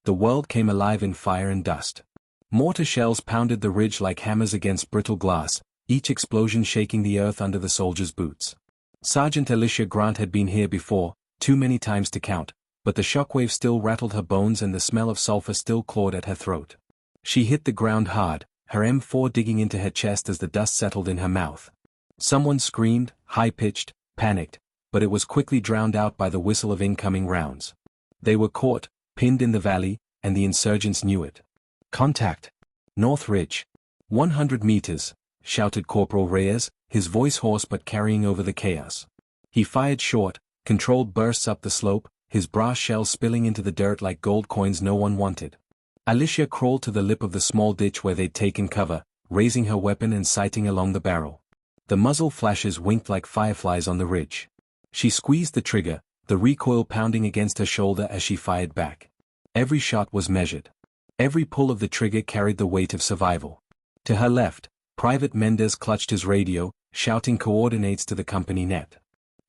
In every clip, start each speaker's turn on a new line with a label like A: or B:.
A: the world came alive in fire and dust. Mortar shells pounded the ridge like hammers against brittle glass, each explosion shaking the earth under the soldiers' boots. Sergeant Alicia Grant had been here before, too many times to count, but the shockwave still rattled her bones and the smell of sulfur still clawed at her throat. She hit the ground hard, her M4 digging into her chest as the dust settled in her mouth. Someone screamed, high-pitched, panicked, but it was quickly drowned out by the whistle of incoming rounds. They were caught, pinned in the valley, and the insurgents knew it. "Contact! North Ridge! 100 meters!" shouted Corporal Reyes, his voice hoarse but carrying over the chaos. He fired short, controlled bursts up the slope, his brass shells spilling into the dirt like gold coins no one wanted. Alicia crawled to the lip of the small ditch where they'd taken cover, raising her weapon and sighting along the barrel. The muzzle flashes winked like fireflies on the ridge. She squeezed the trigger, the recoil pounding against her shoulder as she fired back. Every shot was measured. Every pull of the trigger carried the weight of survival. To her left, Private Mendez clutched his radio, shouting coordinates to the company net.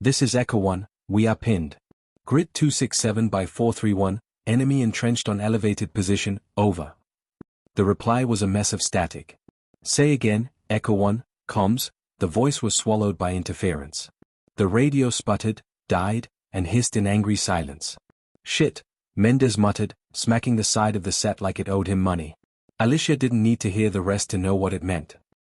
A: "This is Echo 1, we are pinned. Grid 267 by 431, enemy entrenched on elevated position, over." The reply was a mess of static. "Say again, Echo 1, comms." The voice was swallowed by interference. The radio sputtered, died, and hissed in angry silence. "Shit," Mendez muttered, smacking the side of the set like it owed him money. Alicia didn't need to hear the rest to know what it meant.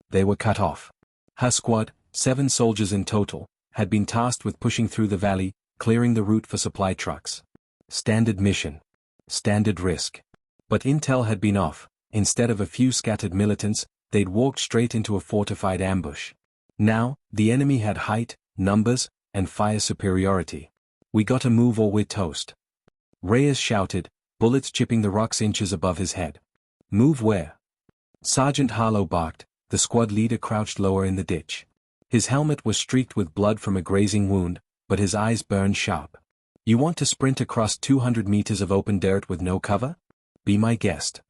A: They were cut off. Her squad, 7 soldiers in total, had been tasked with pushing through the valley, clearing the route for supply trucks. Standard mission. Standard risk. But intel had been off. Instead of a few scattered militants, they'd walked straight into a fortified ambush. Now, the enemy had height, numbers, and fire superiority. "We gotta move or we're toast." Reyes shouted, bullets chipping the rocks inches above his head. "Move where?" Sergeant Harlow barked, the squad leader crouched lower in the ditch. His helmet was streaked with blood from a grazing wound, but his eyes burned sharp. "You want to sprint across 200 meters of open dirt with no cover? Be my guest."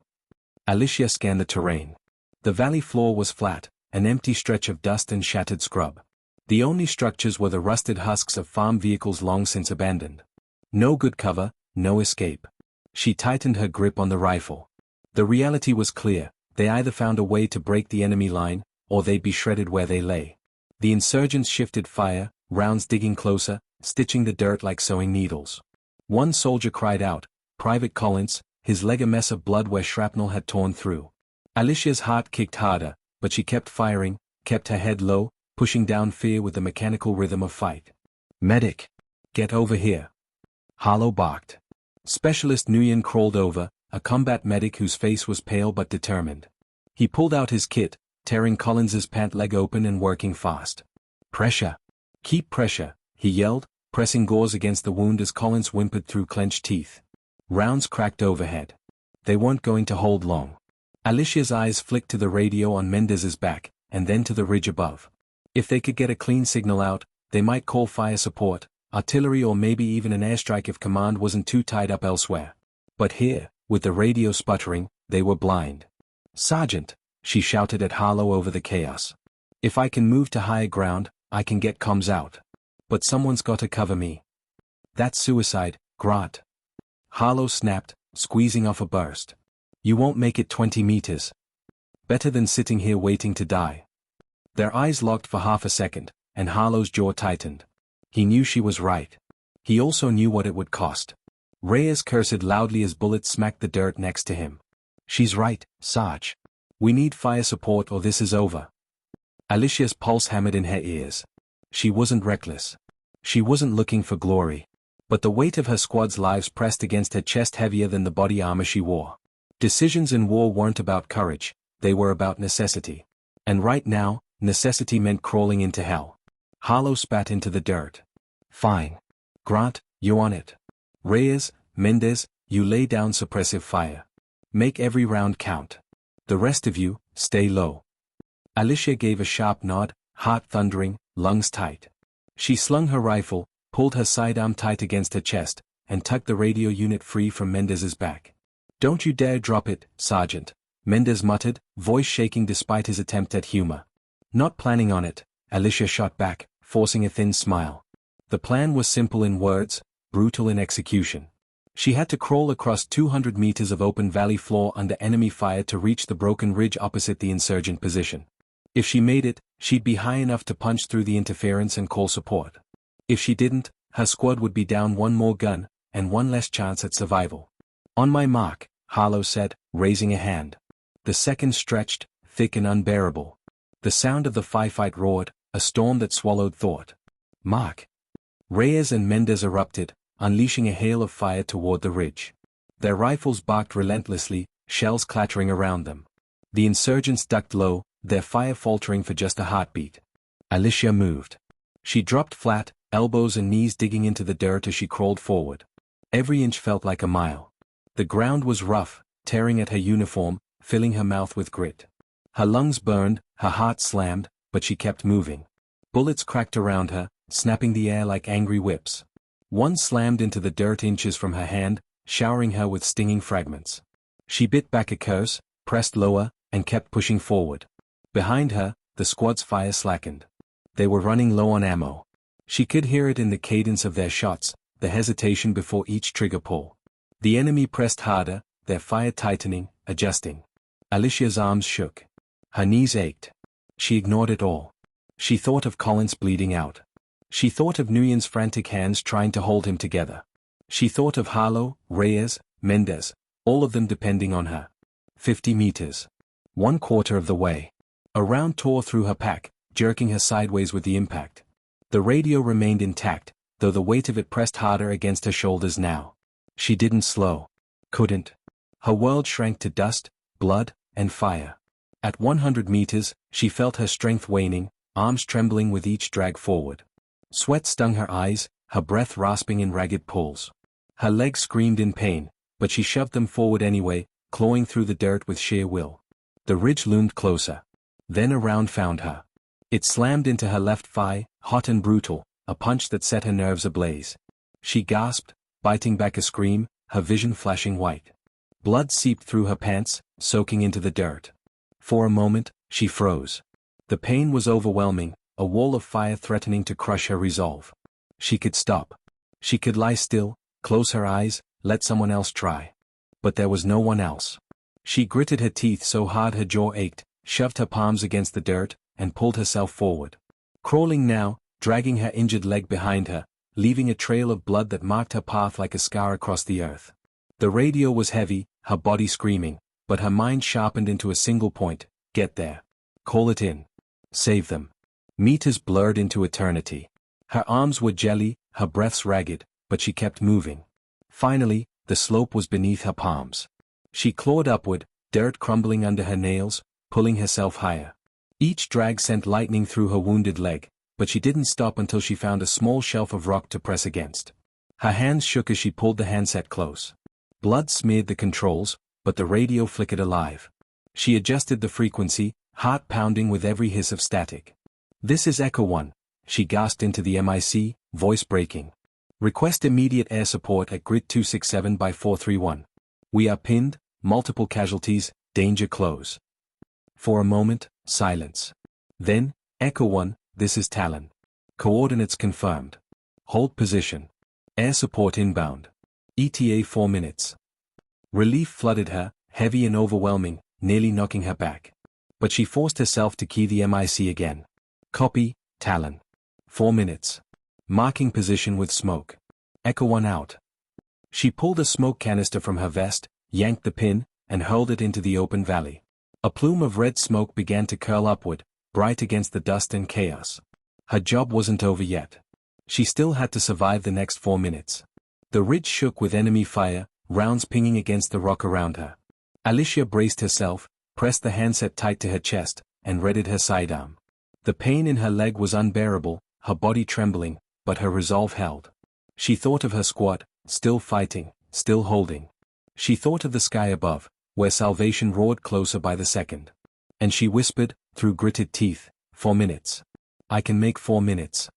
A: Alicia scanned the terrain. The valley floor was flat, an empty stretch of dust and shattered scrub. The only structures were the rusted husks of farm vehicles long since abandoned. No good cover, no escape. She tightened her grip on the rifle. The reality was clear, they either found a way to break the enemy line, or they'd be shredded where they lay. The insurgents shifted fire, rounds digging closer, stitching the dirt like sewing needles. One soldier cried out, Private Collins, his leg a mess of blood where shrapnel had torn through. Alicia's heart kicked harder, but she kept firing, kept her head low, pushing down fear with the mechanical rhythm of fight. "Medic! Get over here!" Harlow barked. Specialist Nguyen crawled over, a combat medic whose face was pale but determined. He pulled out his kit, tearing Collins's pant leg open and working fast. "Pressure! Keep pressure!" he yelled, pressing gauze against the wound as Collins whimpered through clenched teeth. Rounds cracked overhead. They weren't going to hold long. Alicia's eyes flicked to the radio on Mendez's back, and then to the ridge above. If they could get a clean signal out, they might call fire support, artillery or maybe even an airstrike if command wasn't too tied up elsewhere. But here, with the radio sputtering, they were blind. "Sergeant," she shouted at Harlow over the chaos. "If I can move to higher ground, I can get comms out. But someone's got to cover me." "That's suicide, Grant." Harlow snapped, squeezing off a burst. "You won't make it 20 meters. Better than sitting here waiting to die." Their eyes locked for half a second, and Harlow's jaw tightened. He knew she was right. He also knew what it would cost. Reyes cursed loudly as bullets smacked the dirt next to him. "She's right, Sarge. We need fire support or this is over." Alicia's pulse hammered in her ears. She wasn't reckless. She wasn't looking for glory. But the weight of her squad's lives pressed against her chest heavier than the body armor she wore. Decisions in war weren't about courage, they were about necessity. And right now, necessity meant crawling into hell. Harlow spat into the dirt. "Fine. Grant, you on it. Reyes, Mendez, you lay down suppressive fire. Make every round count. The rest of you, stay low." Alicia gave a sharp nod, heart thundering, lungs tight. She slung her rifle, pulled her sidearm tight against her chest, and tucked the radio unit free from Mendez's back. "Don't you dare drop it, Sergeant," Mendez muttered, voice shaking despite his attempt at humor. "Not planning on it," Alicia shot back, forcing a thin smile. The plan was simple in words, brutal in execution. She had to crawl across 200 meters of open valley floor under enemy fire to reach the broken ridge opposite the insurgent position. If she made it, she'd be high enough to punch through the interference and call support. If she didn't, her squad would be down one more gun, and one less chance at survival. On my mark, Harlow said, raising a hand. The seconds stretched, thick and unbearable. The sound of the firefight roared, a storm that swallowed thought. Mark. Reyes and Mendez erupted, unleashing a hail of fire toward the ridge. Their rifles barked relentlessly, shells clattering around them. The insurgents ducked low, their fire faltering for just a heartbeat. Alicia moved. She dropped flat, elbows and knees digging into the dirt as she crawled forward. Every inch felt like a mile. The ground was rough, tearing at her uniform, filling her mouth with grit. Her lungs burned, her heart slammed, but she kept moving. Bullets cracked around her, snapping the air like angry whips. One slammed into the dirt inches from her hand, showering her with stinging fragments. She bit back a curse, pressed lower, and kept pushing forward. Behind her, the squad's fire slackened. They were running low on ammo. She could hear it in the cadence of their shots, the hesitation before each trigger pull. The enemy pressed harder, their fire tightening, adjusting. Alicia's arms shook. Her knees ached. She ignored it all. She thought of Collins bleeding out. She thought of Nguyen's frantic hands trying to hold him together. She thought of Harlow, Reyes, Mendez, all of them depending on her. 50 meters. 1/4 of the way. A round tore through her pack, jerking her sideways with the impact. The radio remained intact, though the weight of it pressed harder against her shoulders now. She didn't slow. Couldn't. Her world shrank to dust, blood, and fire. At 100 meters, she felt her strength waning, arms trembling with each drag forward. Sweat stung her eyes, her breath rasping in ragged pulls. Her legs screamed in pain, but she shoved them forward anyway, clawing through the dirt with sheer will. The ridge loomed closer. Then a round found her. It slammed into her left thigh, hot and brutal, a punch that set her nerves ablaze. She gasped, biting back a scream, her vision flashing white. Blood seeped through her pants, soaking into the dirt. For a moment, she froze. The pain was overwhelming, a wall of fire threatening to crush her resolve. She could stop. She could lie still, close her eyes, let someone else try. But there was no one else. She gritted her teeth so hard her jaw ached, shoved her palms against the dirt, and pulled herself forward. Crawling now, dragging her injured leg behind her, leaving a trail of blood that marked her path like a scar across the earth. The radio was heavy, her body screaming, but her mind sharpened into a single point: get there. Call it in. Save them. Meters blurred into eternity. Her arms were jelly, her breaths ragged, but she kept moving. Finally, the slope was beneath her palms. She clawed upward, dirt crumbling under her nails, pulling herself higher. Each drag sent lightning through her wounded leg, but she didn't stop until she found a small shelf of rock to press against. Her hands shook as she pulled the handset close. Blood smeared the controls, but the radio flickered alive. She adjusted the frequency, heart pounding with every hiss of static. "This is Echo 1, she gasped into the MIC, voice breaking. "Request immediate air support at grid 267 by 431. We are pinned, multiple casualties, danger close." For a moment, silence. Then, "Echo 1, this is Talon. Coordinates confirmed. Hold position. Air support inbound. ETA 4 minutes. Relief flooded her, heavy and overwhelming, nearly knocking her back. But she forced herself to key the MIC again. "Copy, Talon. 4 minutes. Marking position with smoke. Echo 1 out." She pulled a smoke canister from her vest, yanked the pin, and hurled it into the open valley. A plume of red smoke began to curl upward, bright against the dust and chaos. Her job wasn't over yet. She still had to survive the next 4 minutes. The ridge shook with enemy fire, rounds pinging against the rock around her. Alicia braced herself, pressed the handset tight to her chest, and readied her sidearm. The pain in her leg was unbearable, her body trembling, but her resolve held. She thought of her squad, still fighting, still holding. She thought of the sky above, where salvation roared closer by the second. And she whispered, through gritted teeth, 4 minutes. I can make 4 minutes.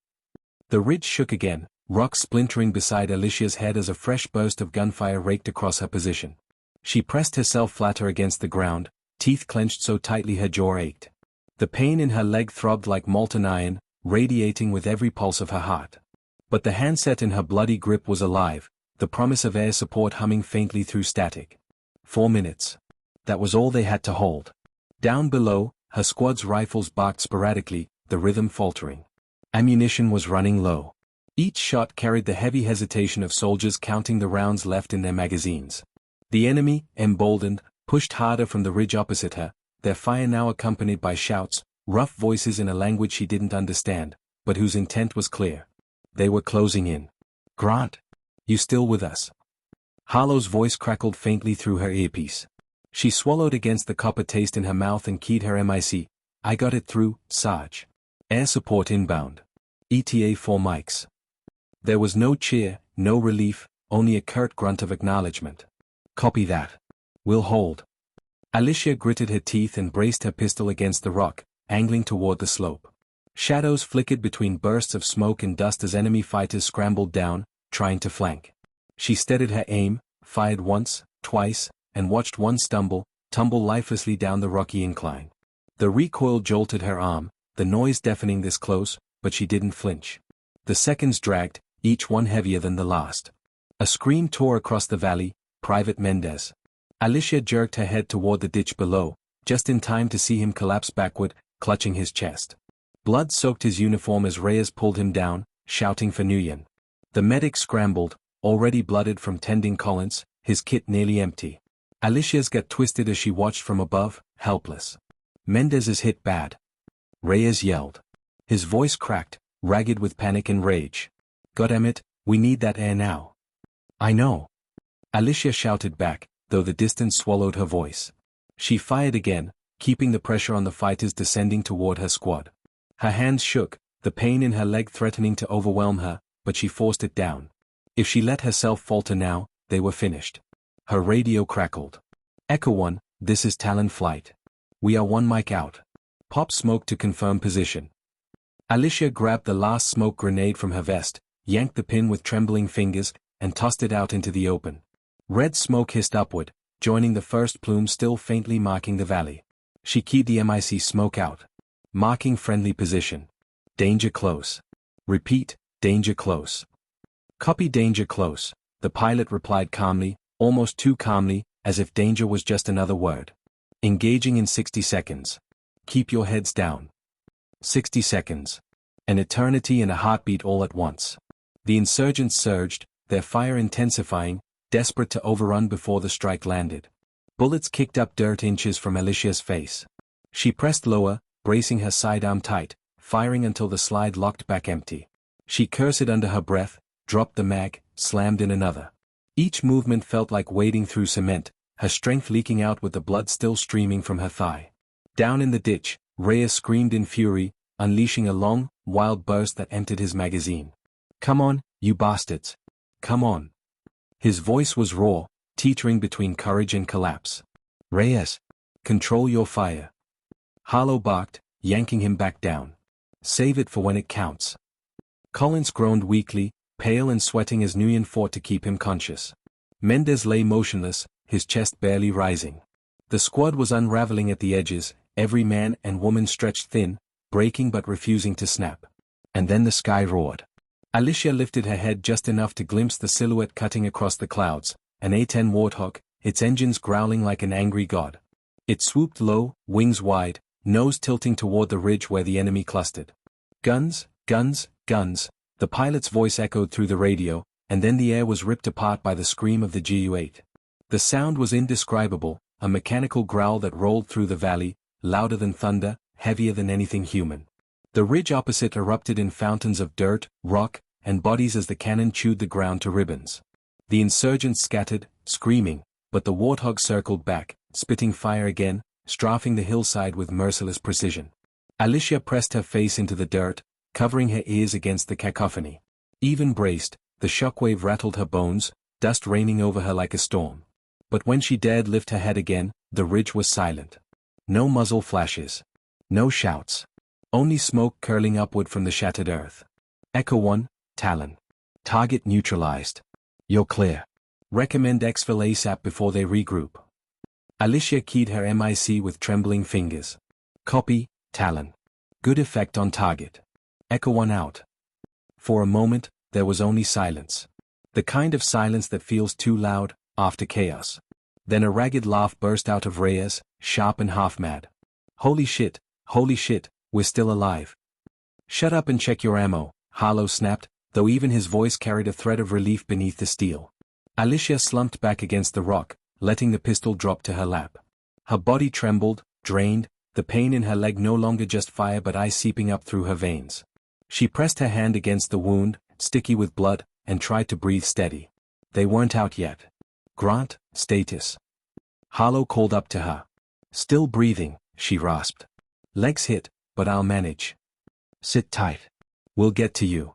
A: The ridge shook again, rocks splintering beside Alicia's head as a fresh burst of gunfire raked across her position. She pressed herself flatter against the ground, teeth clenched so tightly her jaw ached. The pain in her leg throbbed like molten iron, radiating with every pulse of her heart. But the handset in her bloody grip was alive, the promise of air support humming faintly through static. 4 minutes. That was all they had to hold. Down below, her squad's rifles barked sporadically, the rhythm faltering. Ammunition was running low. Each shot carried the heavy hesitation of soldiers counting the rounds left in their magazines. The enemy, emboldened, pushed harder from the ridge opposite her, their fire now accompanied by shouts, rough voices in a language she didn't understand, but whose intent was clear. They were closing in. "Grant? You still with us?" Harlow's voice crackled faintly through her earpiece. She swallowed against the copper taste in her mouth and keyed her mic. "I got it through, Sarge. Air support inbound. ETA 4 mics." There was no cheer, no relief, only a curt grunt of acknowledgement. "Copy that. We'll hold." Alicia gritted her teeth and braced her pistol against the rock, angling toward the slope. Shadows flickered between bursts of smoke and dust as enemy fighters scrambled down, trying to flank. She steadied her aim, fired once, twice, and watched one tumble lifelessly down the rocky incline. The recoil jolted her arm, the noise deafening this close, but she didn't flinch. The seconds dragged, each one heavier than the last. A scream tore across the valley, Private Mendez. Alicia jerked her head toward the ditch below, just in time to see him collapse backward, clutching his chest. Blood soaked his uniform as Reyes pulled him down, shouting for Nguyen. The medic scrambled, already blooded from tending Collins, his kit nearly empty. Alicia's got twisted as she watched from above, helpless. "Mendez is hit bad," Reyes yelled. His voice cracked, ragged with panic and rage. "Goddammit, we need that air now." "I know," Alicia shouted back, though the distance swallowed her voice. She fired again, keeping the pressure on the fighters descending toward her squad. Her hands shook, the pain in her leg threatening to overwhelm her, but she forced it down. If she let herself falter now, they were finished. Her radio crackled. "Echo 1, this is Talon Flight. We are 1 mic out. Pop smoke to confirm position." Alicia grabbed the last smoke grenade from her vest, yanked the pin with trembling fingers, and tossed it out into the open. Red smoke hissed upward, joining the first plume still faintly marking the valley. She keyed the MIC smoke out. Marking friendly position. "Danger close." "Repeat, danger close." "Copy danger close," the pilot replied calmly, almost too calmly, as if danger was just another word. "Engaging in 60 seconds. Keep your heads down." 60 seconds. An eternity and a heartbeat all at once. The insurgents surged, their fire intensifying, desperate to overrun before the strike landed. Bullets kicked up dirt inches from Alicia's face. She pressed lower, bracing her sidearm tight, firing until the slide locked back empty. She cursed under her breath, dropped the mag, slammed in another. Each movement felt like wading through cement, her strength leaking out with the blood still streaming from her thigh. Down in the ditch, Reyes screamed in fury, unleashing a long, wild burst that emptied his magazine. "Come on, you bastards. Come on." His voice was raw, teetering between courage and collapse. "Reyes, control your fire." Harlow barked, yanking him back down. "Save it for when it counts." Collins groaned weakly, pale and sweating as Nguyen fought to keep him conscious. Mendez lay motionless, his chest barely rising. The squad was unraveling at the edges, every man and woman stretched thin, breaking but refusing to snap. And then the sky roared. Alicia lifted her head just enough to glimpse the silhouette cutting across the clouds, an A-10 Warthog, its engines growling like an angry god. It swooped low, wings wide, nose tilting toward the ridge where the enemy clustered. "Guns, guns, guns," the pilot's voice echoed through the radio, and then the air was ripped apart by the scream of the Gu-8. The sound was indescribable, a mechanical growl that rolled through the valley, louder than thunder, heavier than anything human. The ridge opposite erupted in fountains of dirt, rock, and bodies as the cannon chewed the ground to ribbons. The insurgents scattered, screaming, but the Warthog circled back, spitting fire again, strafing the hillside with merciless precision. Alicia pressed her face into the dirt, covering her ears against the cacophony. Even braced, the shockwave rattled her bones, dust raining over her like a storm. But when she dared lift her head again, the ridge was silent. No muzzle flashes. No shouts. Only smoke curling upward from the shattered earth. Echo 1, Talon. Target neutralized. You're clear. Recommend exfil ASAP before they regroup. Alicia keyed her MIC with trembling fingers. Copy, Talon. Good effect on target. Echo 1 out. For a moment, there was only silence. The kind of silence that feels too loud, after chaos. Then a ragged laugh burst out of Reyes, sharp and half-mad. Holy shit, we're still alive. Shut up and check your ammo, Harlow snapped, though even his voice carried a thread of relief beneath the steel. Alicia slumped back against the rock, letting the pistol drop to her lap. Her body trembled, drained, the pain in her leg no longer just fire but ice seeping up through her veins. She pressed her hand against the wound, sticky with blood, and tried to breathe steady. They weren't out yet. Grant, status. Harlow called up to her. Still breathing, she rasped. Legs hit, but I'll manage. Sit tight. We'll get to you.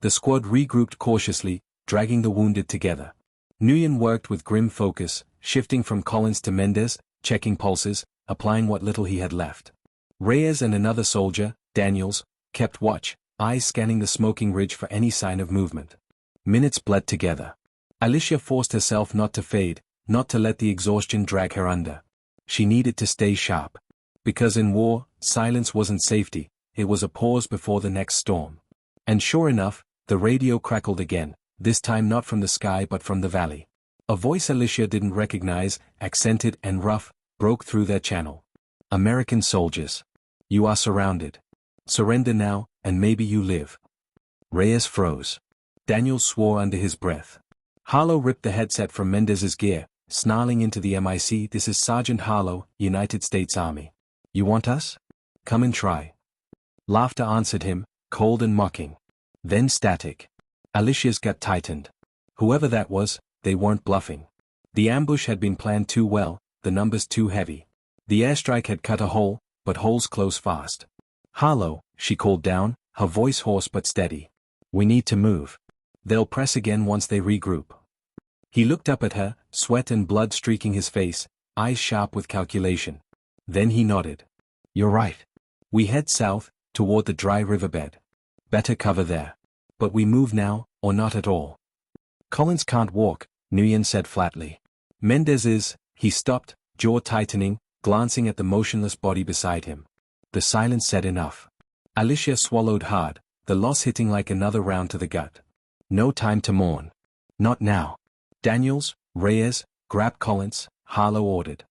A: The squad regrouped cautiously, dragging the wounded together. Nguyen worked with grim focus, shifting from Collins to Mendez, checking pulses, applying what little he had left. Reyes and another soldier, Daniels, kept watch, eyes scanning the smoking ridge for any sign of movement. Minutes bled together. Alicia forced herself not to fade, not to let the exhaustion drag her under. She needed to stay sharp. Because in war, silence wasn't safety, it was a pause before the next storm. And sure enough, the radio crackled again, this time not from the sky but from the valley. A voice Alicia didn't recognize, accented and rough, broke through their channel. American soldiers. You are surrounded. Surrender now, and maybe you live. Reyes froze. Daniels swore under his breath. Harlow ripped the headset from Mendez's gear, snarling into the mic, "This is Sergeant Harlow, United States Army. You want us? Come and try." Laughter answered him, cold and mocking. Then static. Alicia's gut tightened. Whoever that was, they weren't bluffing. The ambush had been planned too well, the numbers too heavy. The airstrike had cut a hole, but holes close fast. "Harlow," she called down, her voice hoarse but steady. "We need to move. They'll press again once they regroup." He looked up at her, sweat and blood streaking his face, eyes sharp with calculation. Then he nodded. "You're right. We head south, toward the dry riverbed. Better cover there. But we move now, or not at all." "Collins can't walk," Nguyen said flatly. "Mendez is." He stopped, jaw tightening, glancing at the motionless body beside him. The silence said enough. Alicia swallowed hard, the loss hitting like another round to the gut. No time to mourn. Not now. "Daniels, Reyes, grab Collins," Harlow ordered.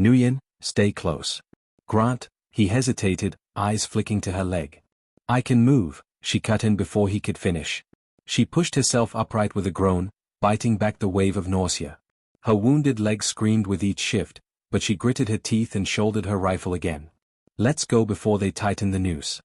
A: "Nguyen, stay close. Grant," he hesitated, eyes flicking to her leg. "I can move," she cut in before he could finish. She pushed herself upright with a groan, biting back the wave of nausea. Her wounded leg screamed with each shift, but she gritted her teeth and shouldered her rifle again. "Let's go before they tighten the noose."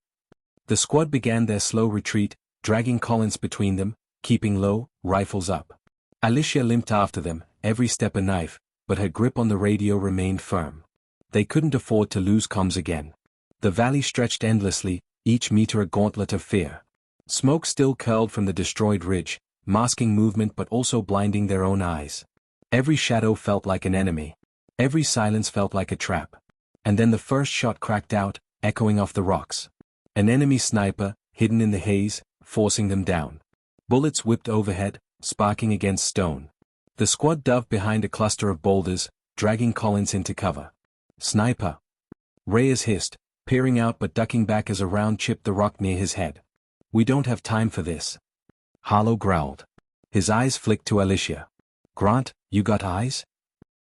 A: The squad began their slow retreat, dragging Collins between them, keeping low, rifles up. Alicia limped after them, every step a knife, but her grip on the radio remained firm. They couldn't afford to lose comms again. The valley stretched endlessly, each meter a gauntlet of fear. Smoke still curled from the destroyed ridge, masking movement but also blinding their own eyes. Every shadow felt like an enemy. Every silence felt like a trap. And then the first shot cracked out, echoing off the rocks. An enemy sniper, hidden in the haze, forcing them down. Bullets whipped overhead, sparking against stone. The squad dove behind a cluster of boulders, dragging Collins into cover. "Sniper!" Reyes hissed, peering out but ducking back as a round chipped the rock near his head. "We don't have time for this." Harlow growled. His eyes flicked to Alicia. "Grant, you got eyes?"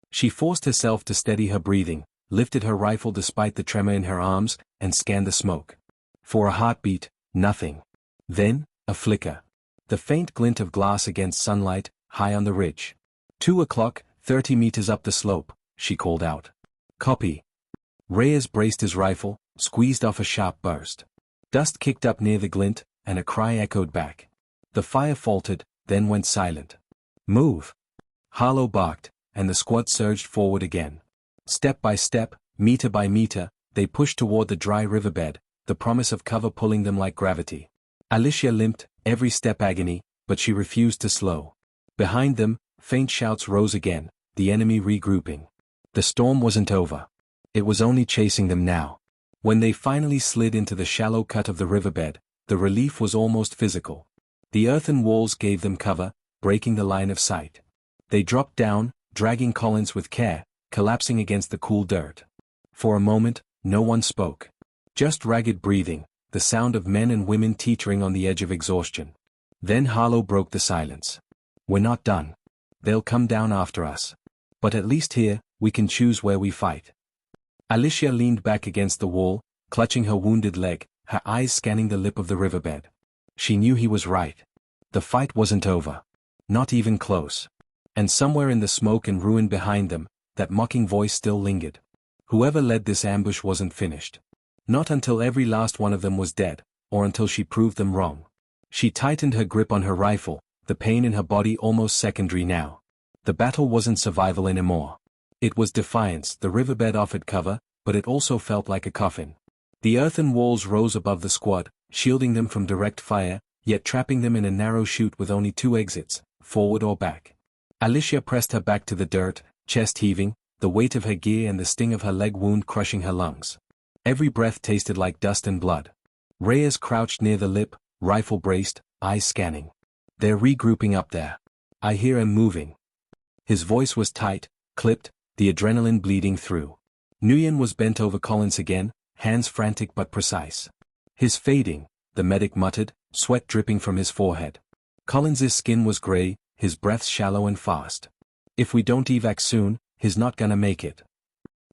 A: She forced herself to steady her breathing, lifted her rifle despite the tremor in her arms, and scanned the smoke. For a heartbeat, nothing. Then, a flicker. The faint glint of glass against sunlight, high on the ridge. 2 o'clock, 30 meters up the slope, she called out. "Copy." Reyes braced his rifle, squeezed off a sharp burst. Dust kicked up near the glint, and a cry echoed back. The fire faltered, then went silent. "Move!" Harlow barked, and the squad surged forward again. Step by step, meter by meter, they pushed toward the dry riverbed, the promise of cover pulling them like gravity. Alicia limped, every step agony, but she refused to slow. Behind them, faint shouts rose again, the enemy regrouping. The storm wasn't over. It was only chasing them now. When they finally slid into the shallow cut of the riverbed, the relief was almost physical. The earthen walls gave them cover, breaking the line of sight. They dropped down, dragging Collins with care, collapsing against the cool dirt. For a moment, no one spoke. Just ragged breathing, the sound of men and women teetering on the edge of exhaustion. Then Harlow broke the silence. We're not done. They'll come down after us. But at least here, we can choose where we fight. Alicia leaned back against the wall, clutching her wounded leg, her eyes scanning the lip of the riverbed. She knew he was right. The fight wasn't over. Not even close. And somewhere in the smoke and ruin behind them, that mocking voice still lingered. Whoever led this ambush wasn't finished. Not until every last one of them was dead, or until she proved them wrong. She tightened her grip on her rifle, the pain in her body almost secondary now. The battle wasn't survival anymore. It was defiance. The riverbed offered cover, but it also felt like a coffin. The earthen walls rose above the squad, shielding them from direct fire, yet trapping them in a narrow chute with only two exits, forward or back. Alicia pressed her back to the dirt, chest heaving, the weight of her gear and the sting of her leg wound crushing her lungs. Every breath tasted like dust and blood. Reyes crouched near the lip, rifle braced, eyes scanning. They're regrouping up there. I hear him moving. His voice was tight, clipped, the adrenaline bleeding through. Nguyen was bent over Collins again, hands frantic but precise. His fading, the medic muttered, sweat dripping from his forehead. Collins's skin was gray, his breath shallow and fast. If we don't evac soon, he's not gonna make it.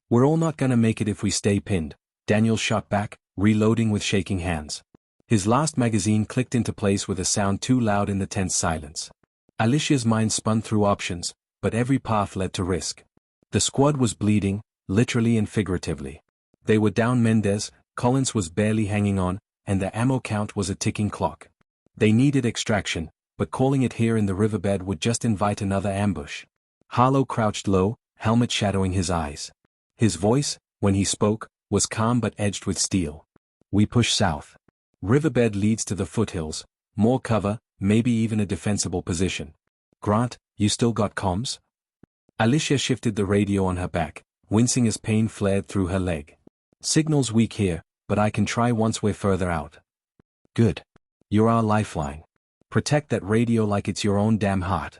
A: We're all not gonna make it if we stay pinned, Daniel shot back, reloading with shaking hands. His last magazine clicked into place with a sound too loud in the tense silence. Alicia's mind spun through options, but every path led to risk. The squad was bleeding, literally and figuratively. They were down Mendez, Collins was barely hanging on, and their ammo count was a ticking clock. They needed extraction, but calling it here in the riverbed would just invite another ambush. Harlow crouched low, helmet shadowing his eyes. His voice, when he spoke, was calm but edged with steel. We push south. Riverbed leads to the foothills, more cover, maybe even a defensible position. Grant, you still got comms? Alicia shifted the radio on her back, wincing as pain flared through her leg. Signal's weak here, but I can try once we're further out. Good. You're our lifeline. Protect that radio like it's your own damn heart.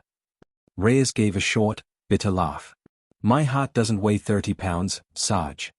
A: Reyes gave a short, bitter laugh. My heart doesn't weigh 30 pounds, Sarge.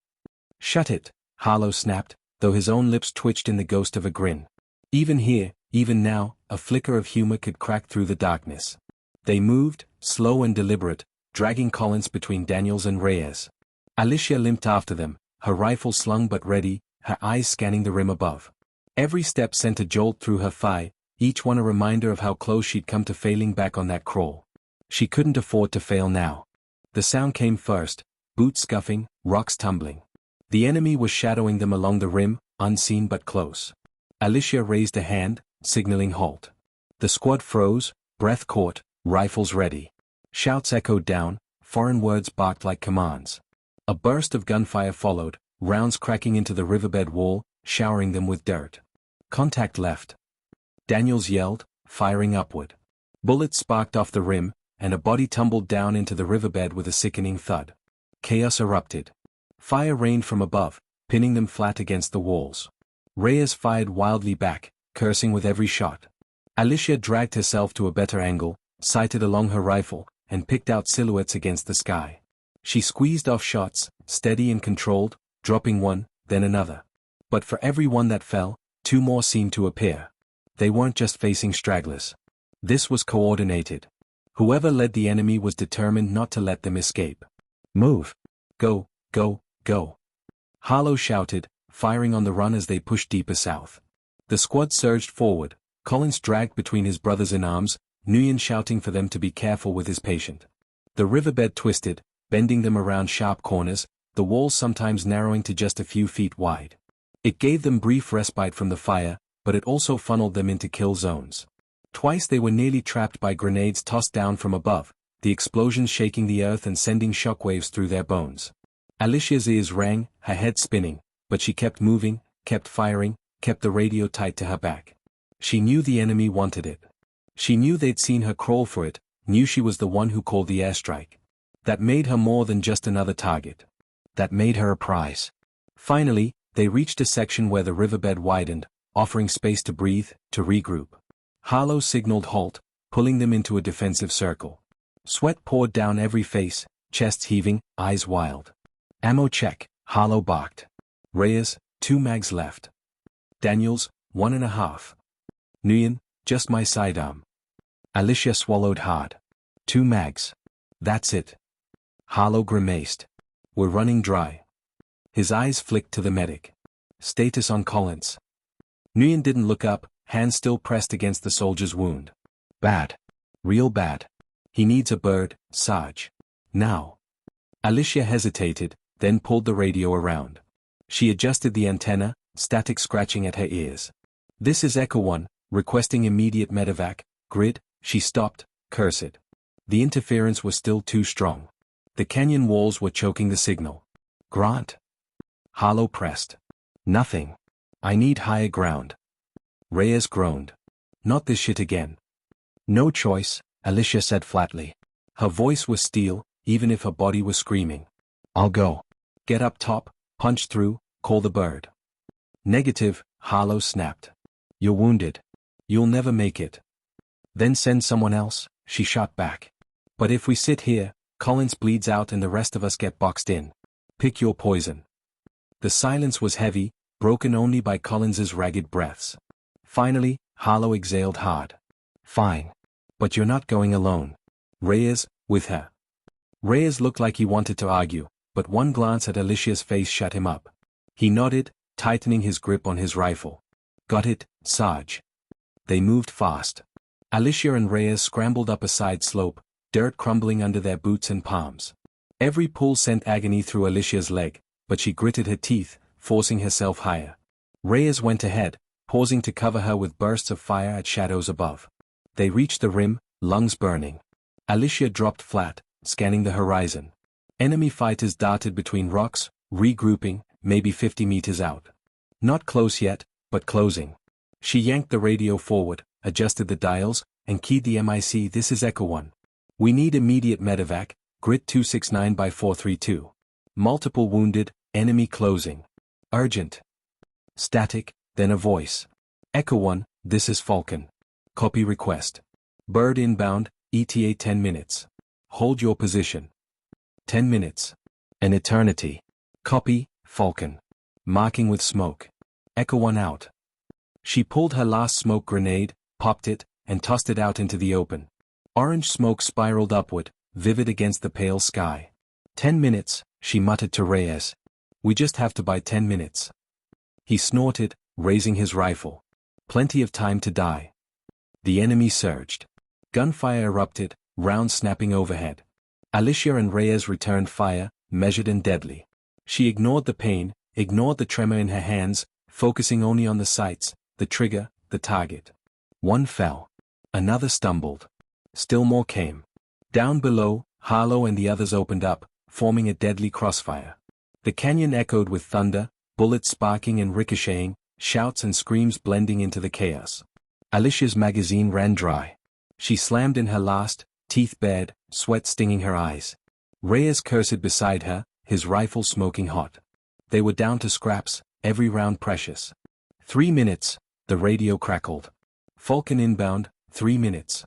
A: Shut it, Harlow snapped, though his own lips twitched in the ghost of a grin. Even here, even now, a flicker of humor could crack through the darkness. They moved, slow and deliberate, dragging Collins between Daniels and Reyes. Alicia limped after them, her rifle slung but ready, her eyes scanning the rim above. Every step sent a jolt through her thigh, each one a reminder of how close she'd come to failing back on that crawl. She couldn't afford to fail now. The sound came first, boots scuffing, rocks tumbling. The enemy was shadowing them along the rim, unseen but close. Alicia raised a hand, signaling halt. The squad froze, breath caught, rifles ready. Shouts echoed down, foreign words barked like commands. A burst of gunfire followed, rounds cracking into the riverbed wall, showering them with dirt. Contact left. Daniels yelled, firing upward. Bullets sparked off the rim, and a body tumbled down into the riverbed with a sickening thud. Chaos erupted. Fire rained from above, pinning them flat against the walls. Reyes fired wildly back, cursing with every shot. Alicia dragged herself to a better angle, sighted along her rifle, and picked out silhouettes against the sky. She squeezed off shots, steady and controlled, dropping one, then another. But for every one that fell, two more seemed to appear. They weren't just facing stragglers. This was coordinated. Whoever led the enemy was determined not to let them escape. Move. Go, go, go. Harlow shouted, firing on the run as they pushed deeper south. The squad surged forward, Collins dragged between his brothers in arms, Nguyen shouting for them to be careful with his patient. The riverbed twisted, bending them around sharp corners, the walls sometimes narrowing to just a few feet wide. It gave them brief respite from the fire, but it also funneled them into kill zones. Twice they were nearly trapped by grenades tossed down from above, the explosions shaking the earth and sending shockwaves through their bones. Alicia's ears rang, her head spinning, but she kept moving, kept firing, kept the radio tight to her back. She knew the enemy wanted it. She knew they'd seen her crawl for it, knew she was the one who called the airstrike. That made her more than just another target. That made her a prize. Finally, they reached a section where the riverbed widened, offering space to breathe, to regroup. Harlow signaled halt, pulling them into a defensive circle. Sweat poured down every face, chests heaving, eyes wild. Ammo check, Harlow barked. Reyes, 2 mags left. Daniels, 1.5. Nguyen, just my sidearm. Alicia swallowed hard. 2 mags. That's it. Harlow grimaced. We're running dry. His eyes flicked to the medic. Status on Collins. Nguyen didn't look up, hands still pressed against the soldier's wound. Bad. Real bad. He needs a bird, Sarge. Now. Alicia hesitated, then pulled the radio around. She adjusted the antenna, static scratching at her ears. This is Echo 1, requesting immediate medevac, grid. She stopped, cursed. The interference was still too strong. The canyon walls were choking the signal. Grant. Harlow pressed. Nothing. I need higher ground. Reyes groaned. Not this shit again. No choice, Alicia said flatly. Her voice was steel, even if her body was screaming. I'll go. Get up top, punch through, call the bird. Negative, Harlow snapped. You're wounded. You'll never make it. Then send someone else, she shot back. But if we sit here, Collins bleeds out and the rest of us get boxed in. Pick your poison. The silence was heavy, broken only by Collins's ragged breaths. Finally, Harlow exhaled hard. Fine. But you're not going alone. Reyes, with her. Reyes looked like he wanted to argue, but one glance at Alicia's face shut him up. He nodded, tightening his grip on his rifle. Got it, Sarge. They moved fast. Alicia and Reyes scrambled up a side slope, dirt crumbling under their boots and palms. Every pull sent agony through Alicia's leg, but she gritted her teeth, forcing herself higher. Reyes went ahead, pausing to cover her with bursts of fire at shadows above. They reached the rim, lungs burning. Alicia dropped flat, scanning the horizon. Enemy fighters darted between rocks, regrouping, maybe 50 meters out. Not close yet, but closing. She yanked the radio forward, adjusted the dials, and keyed the MIC. This is Echo 1. We need immediate medevac, grid 269 by 432. Multiple wounded, enemy closing. Urgent. Static, then a voice. Echo 1, this is Falcon. Copy request. Bird inbound, ETA 10 minutes. Hold your position. 10 minutes. An eternity. Copy, Falcon. Marking with smoke. Echo 1 out. She pulled her last smoke grenade, popped it, and tossed it out into the open. Orange smoke spiraled upward, vivid against the pale sky. 10 minutes, she muttered to Reyes. We just have to buy 10 minutes. He snorted, raising his rifle. Plenty of time to die. The enemy surged. Gunfire erupted, rounds snapping overhead. Alicia and Reyes returned fire, measured and deadly. She ignored the pain, ignored the tremor in her hands, focusing only on the sights, the trigger, the target. One fell. Another stumbled. Still more came. Down below, Harlow and the others opened up, forming a deadly crossfire. The canyon echoed with thunder, bullets sparking and ricocheting, shouts and screams blending into the chaos. Alicia's magazine ran dry. She slammed in her last, teeth bared, sweat stinging her eyes. Reyes cursed beside her, his rifle smoking hot. They were down to scraps, every round precious. 3 minutes, the radio crackled. Falcon inbound, 3 minutes.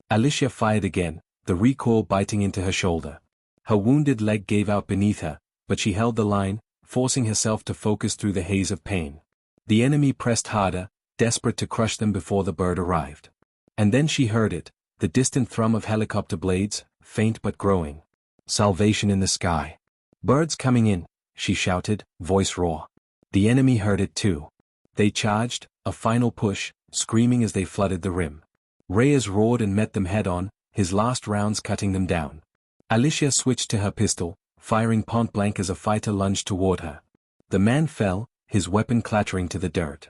A: Alicia fired again, the recoil biting into her shoulder. Her wounded leg gave out beneath her, but she held the line, forcing herself to focus through the haze of pain. The enemy pressed harder, desperate to crush them before the bird arrived. And then she heard it, the distant thrum of helicopter blades, faint but growing. Salvation in the sky. Birds coming in, she shouted, voice raw. The enemy heard it too. They charged, a final push, screaming as they flooded the rim. Reyes roared and met them head-on, his last rounds cutting them down. Alicia switched to her pistol, firing point-blank as a fighter lunged toward her. The man fell, his weapon clattering to the dirt.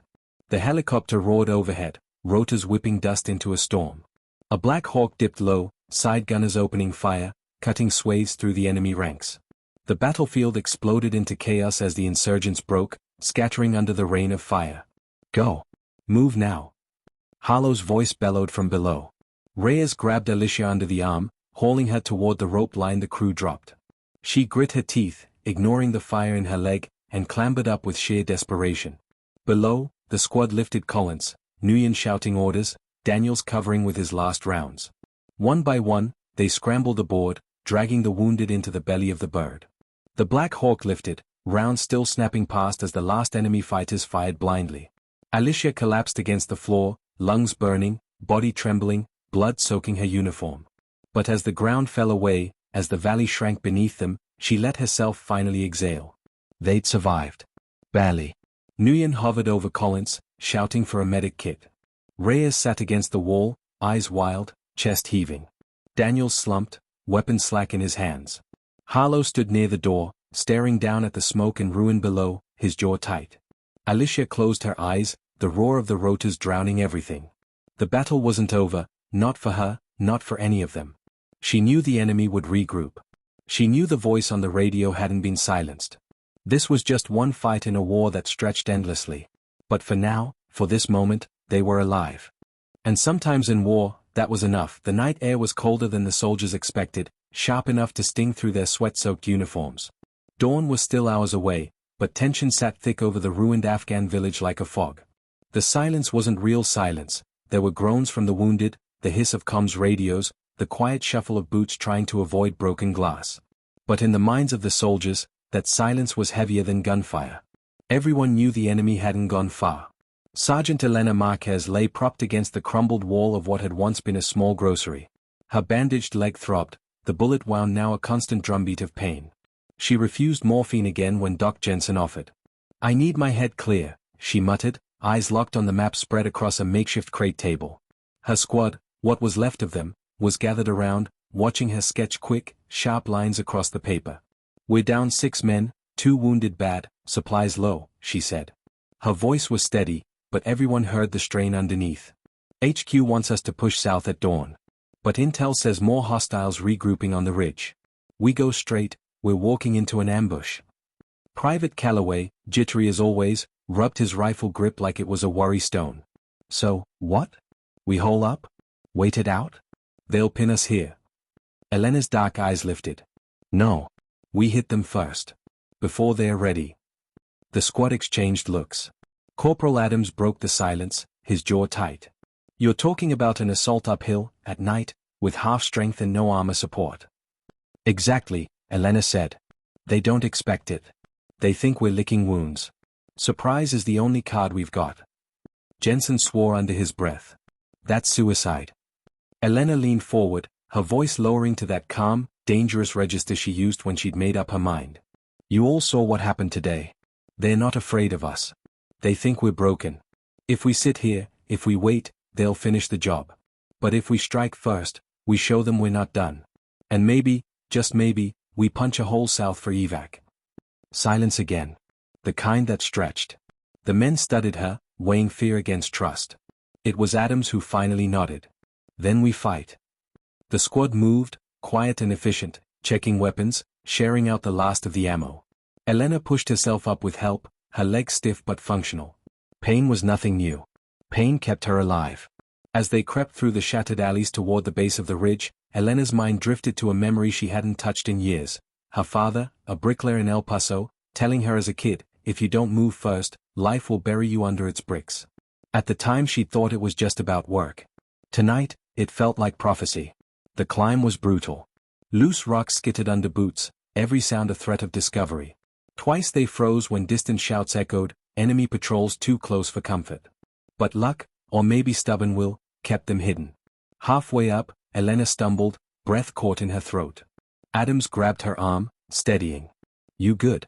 A: The helicopter roared overhead, rotors whipping dust into a storm. A Black Hawk dipped low, side gunners opening fire, cutting swathes through the enemy ranks. The battlefield exploded into chaos as the insurgents broke, scattering under the rain of fire. Go. Move now. Harlow's voice bellowed from below. Reyes grabbed Alicia under the arm, hauling her toward the rope line the crew dropped. She grit her teeth, ignoring the fire in her leg, and clambered up with sheer desperation. Below, the squad lifted Collins, Nguyen shouting orders, Daniels covering with his last rounds. One by one, they scrambled aboard, dragging the wounded into the belly of the bird. The Black Hawk lifted, rounds still snapping past as the last enemy fighters fired blindly. Alicia collapsed against the floor, lungs burning, body trembling, blood soaking her uniform. But as the ground fell away, as the valley shrank beneath them, she let herself finally exhale. They'd survived. Barely. Nguyen hovered over Collins, shouting for a medic kit. Reyes sat against the wall, eyes wild, chest heaving. Daniels slumped, weapon slack in his hands. Harlow stood near the door, staring down at the smoke and ruin below, his jaw tight. Alicia closed her eyes, the roar of the rotors drowning everything. The battle wasn't over, not for her, not for any of them. She knew the enemy would regroup. She knew the voice on the radio hadn't been silenced. This was just one fight in a war that stretched endlessly. But for now, for this moment, they were alive. And sometimes in war, that was enough. The night air was colder than the soldiers expected, sharp enough to sting through their sweat-soaked uniforms. Dawn was still hours away, but tension sat thick over the ruined Afghan village like a fog. The silence wasn't real silence. There were groans from the wounded, the hiss of comms radios, the quiet shuffle of boots trying to avoid broken glass. But in the minds of the soldiers, that silence was heavier than gunfire. Everyone knew the enemy hadn't gone far. Sergeant Elena Marquez lay propped against the crumbled wall of what had once been a small grocery. Her bandaged leg throbbed, the bullet wound now a constant drumbeat of pain. She refused morphine again when Doc Jensen offered. "I need my head clear," she muttered, eyes locked on the map spread across a makeshift crate table. Her squad, what was left of them, was gathered around, watching her sketch quick, sharp lines across the paper. "We're down 6 men, 2 wounded bad, supplies low," she said. Her voice was steady, but everyone heard the strain underneath. "HQ wants us to push south at dawn. But intel says more hostiles regrouping on the ridge. We go straight, we're walking into an ambush." Private Calloway, jittery as always, rubbed his rifle grip like it was a worry stone. "So, what? We hole up? Wait it out? They'll pin us here." Elena's dark eyes lifted. "No. We hit them first. Before they're ready." The squad exchanged looks. Corporal Adams broke the silence, his jaw tight. "You're talking about an assault uphill, at night, with half strength and no armor support." "Exactly," Elena said. "They don't expect it. They think we're licking wounds. Surprise is the only card we've got." Jensen swore under his breath. "That's suicide." Elena leaned forward, her voice lowering to that calm, dangerous register she used when she'd made up her mind. "You all saw what happened today. They're not afraid of us. They think we're broken. If we sit here, if we wait, they'll finish the job. But if we strike first, we show them we're not done. And maybe, just maybe, we punch a hole south for evac." Silence again. The kind that stretched. The men studied her, weighing fear against trust. It was Adams who finally nodded. "Then we fight." The squad moved, quiet and efficient, checking weapons, sharing out the last of the ammo. Elena pushed herself up with help, her legs stiff but functional. Pain was nothing new. Pain kept her alive. As they crept through the shattered alleys toward the base of the ridge, Elena's mind drifted to a memory she hadn't touched in years. Her father, a bricklayer in El Paso, telling her as a kid, "If you don't move first, life will bury you under its bricks." At the time she'd thought it was just about work. Tonight, it felt like prophecy. The climb was brutal. Loose rocks skittered under boots, every sound a threat of discovery. Twice they froze when distant shouts echoed, enemy patrols too close for comfort. But luck, or maybe stubborn will, kept them hidden. Halfway up, Elena stumbled, breath caught in her throat. Adams grabbed her arm, steadying. "You good?"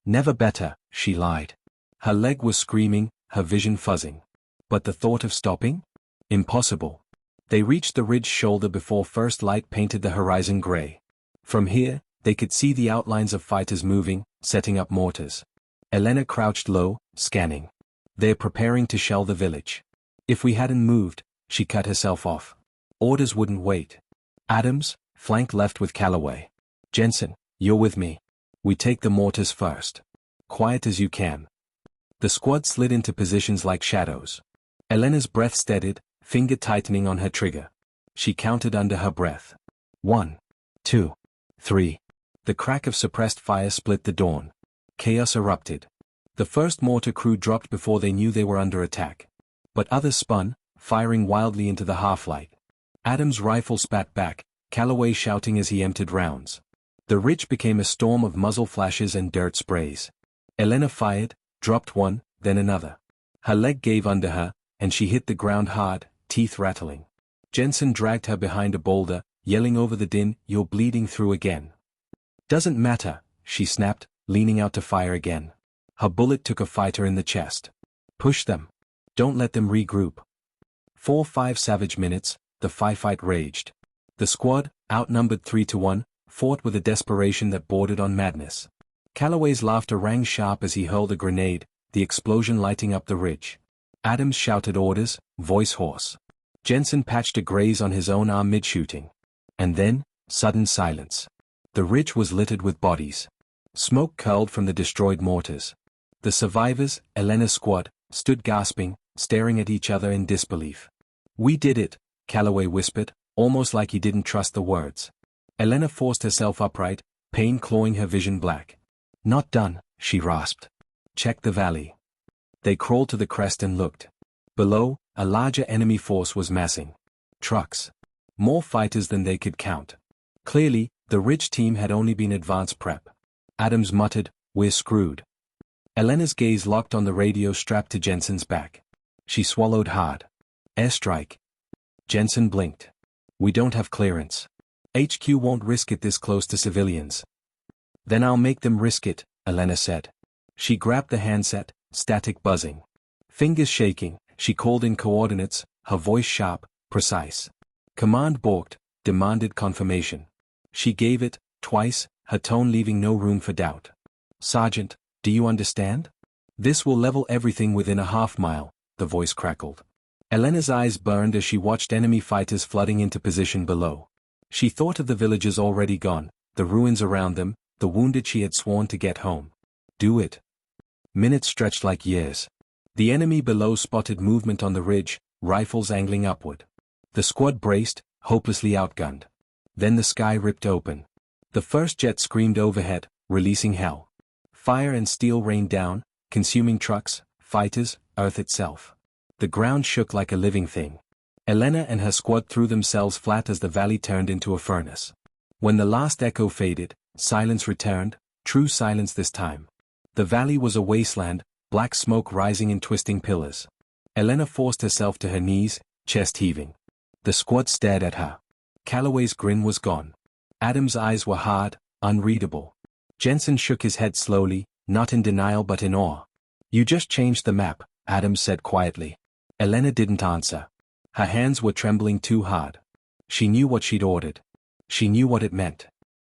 A: "Never better," she lied. Her leg was screaming, her vision fuzzing. But the thought of stopping? Impossible. They reached the ridge shoulder before first light painted the horizon gray. From here, they could see the outlines of fighters moving, setting up mortars. Elena crouched low, scanning. "They're preparing to shell the village. If we hadn't moved," she cut herself off. "Orders wouldn't wait." Adams, flank left with Calloway. "Jensen, you're with me. We take the mortars first. Quiet as you can." The squad slid into positions like shadows. Elena's breath steadied, finger tightening on her trigger. She counted under her breath. 1, 2, 3. The crack of suppressed fire split the dawn. Chaos erupted. The first mortar crew dropped before they knew they were under attack. But others spun, firing wildly into the half-light. Adams' rifle spat back, Calloway shouting as he emptied rounds. The ridge became a storm of muzzle flashes and dirt sprays. Elena fired, dropped one, then another. Her leg gave under her, and she hit the ground hard, teeth rattling. Jensen dragged her behind a boulder, yelling over the din, "You're bleeding through again." "Doesn't matter," she snapped, leaning out to fire again. Her bullet took a fighter in the chest. "Push them. Don't let them regroup." 4-5 savage minutes, the firefight raged. The squad, outnumbered 3-1, fought with a desperation that bordered on madness. Calloway's laughter rang sharp as he hurled a grenade, the explosion lighting up the ridge. Adams shouted orders, voice hoarse. Jensen patched a graze on his own arm mid-shooting. And then, sudden silence. The ridge was littered with bodies. Smoke curled from the destroyed mortars. The survivors, Elena's squad, stood gasping, staring at each other in disbelief. "We did it," Calloway whispered, almost like he didn't trust the words. Elena forced herself upright, pain clawing her vision black. "Not done," she rasped. "Check the valley." They crawled to the crest and looked. Below, a larger enemy force was massing. Trucks. More fighters than they could count. Clearly, the ridge team had only been advance prep. Adams muttered, "We're screwed." Elena's gaze locked on the radio strapped to Jensen's back. She swallowed hard. "Airstrike." Jensen blinked. "We don't have clearance. HQ won't risk it this close to civilians." "Then I'll make them risk it," Elena said. She grabbed the handset, static buzzing. Fingers shaking, she called in coordinates, her voice sharp, precise. Command balked, demanded confirmation. She gave it, twice, her tone leaving no room for doubt. "Sergeant, do you understand? This will level everything within a half-mile," the voice crackled. Elena's eyes burned as she watched enemy fighters flooding into position below. She thought of the villagers already gone, the ruins around them, the wounded she had sworn to get home. Do it. Minutes stretched like years. The enemy below spotted movement on the ridge, rifles angling upward. The squad braced, hopelessly outgunned. Then the sky ripped open. The first jet screamed overhead, releasing hell. Fire and steel rained down, consuming trucks, fighters, earth itself. The ground shook like a living thing. Elena and her squad threw themselves flat as the valley turned into a furnace. When the last echo faded, silence returned, true silence this time. The valley was a wasteland, black smoke rising in twisting pillars. Elena forced herself to her knees, chest heaving. The squad stared at her. Calloway's grin was gone. Adams' eyes were hard, unreadable. Jensen shook his head slowly, not in denial but in awe. "You just changed the map," Adams said quietly. Elena didn't answer. Her hands were trembling too hard. She knew what she'd ordered. She knew what it meant.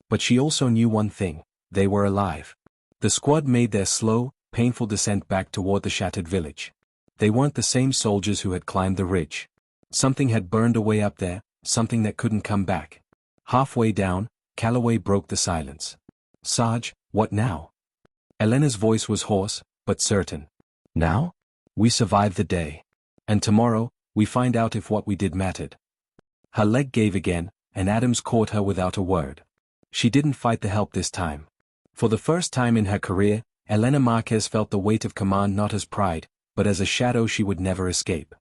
A: But she also knew one thing: they were alive. The squad made their slow, painful descent back toward the shattered village. They weren't the same soldiers who had climbed the ridge. Something had burned away up there, something that couldn't come back. Halfway down, Calloway broke the silence. "Sarge, what now?" Elena's voice was hoarse, but certain. "Now? We survive the day. And tomorrow, we find out if what we did mattered." Her leg gave again, and Adams caught her without a word. She didn't fight the help this time. For the first time in her career, Elena Marquez felt the weight of command not as pride, but as a shadow she would never escape.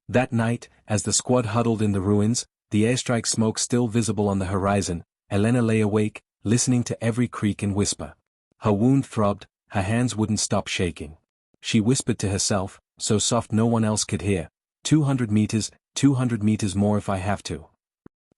A: That night, as the squad huddled in the ruins, the airstrike smoke still visible on the horizon, Elena lay awake, listening to every creak and whisper. Her wound throbbed, her hands wouldn't stop shaking. She whispered to herself, so soft no one else could hear, 200 meters more if I have to."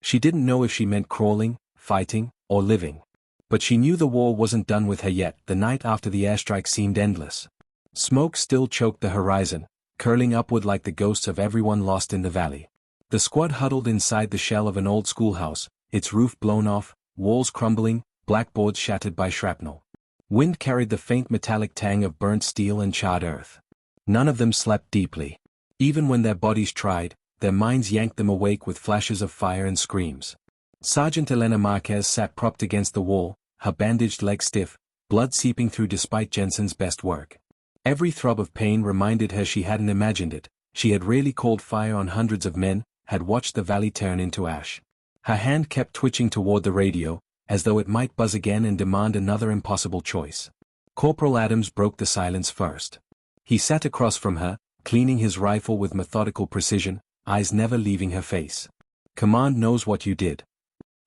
A: She didn't know if she meant crawling, fighting, or living. But she knew the war wasn't done with her yet. The night after the airstrike seemed endless. Smoke still choked the horizon, curling upward like the ghosts of everyone lost in the valley. The squad huddled inside the shell of an old schoolhouse, its roof blown off, walls crumbling, blackboards shattered by shrapnel. Wind carried the faint metallic tang of burnt steel and charred earth. None of them slept deeply. Even when their bodies tried, their minds yanked them awake with flashes of fire and screams. Sergeant Elena Marquez sat propped against the wall, her bandaged leg stiff, blood seeping through despite Jensen's best work. Every throb of pain reminded her she hadn't imagined it. She had rarely called fire on hundreds of men, had watched the valley turn into ash. Her hand kept twitching toward the radio, as though it might buzz again and demand another impossible choice. Corporal Adams broke the silence first. He sat across from her, cleaning his rifle with methodical precision, eyes never leaving her face. "Command knows what you did."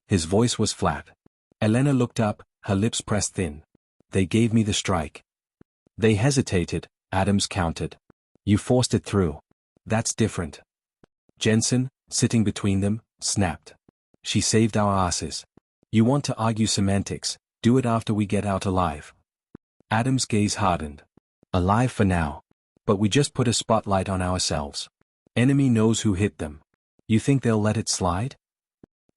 A: His voice was flat. Elena looked up, her lips pressed thin. "They gave me the strike." "They hesitated," Adams countered. "You forced it through. That's different." Jensen, sitting between them, snapped. She saved our asses. You want to argue semantics, do it after we get out alive. Adam's gaze hardened. Alive for now. But we just put a spotlight on ourselves. Enemy knows who hit them. You think they'll let it slide?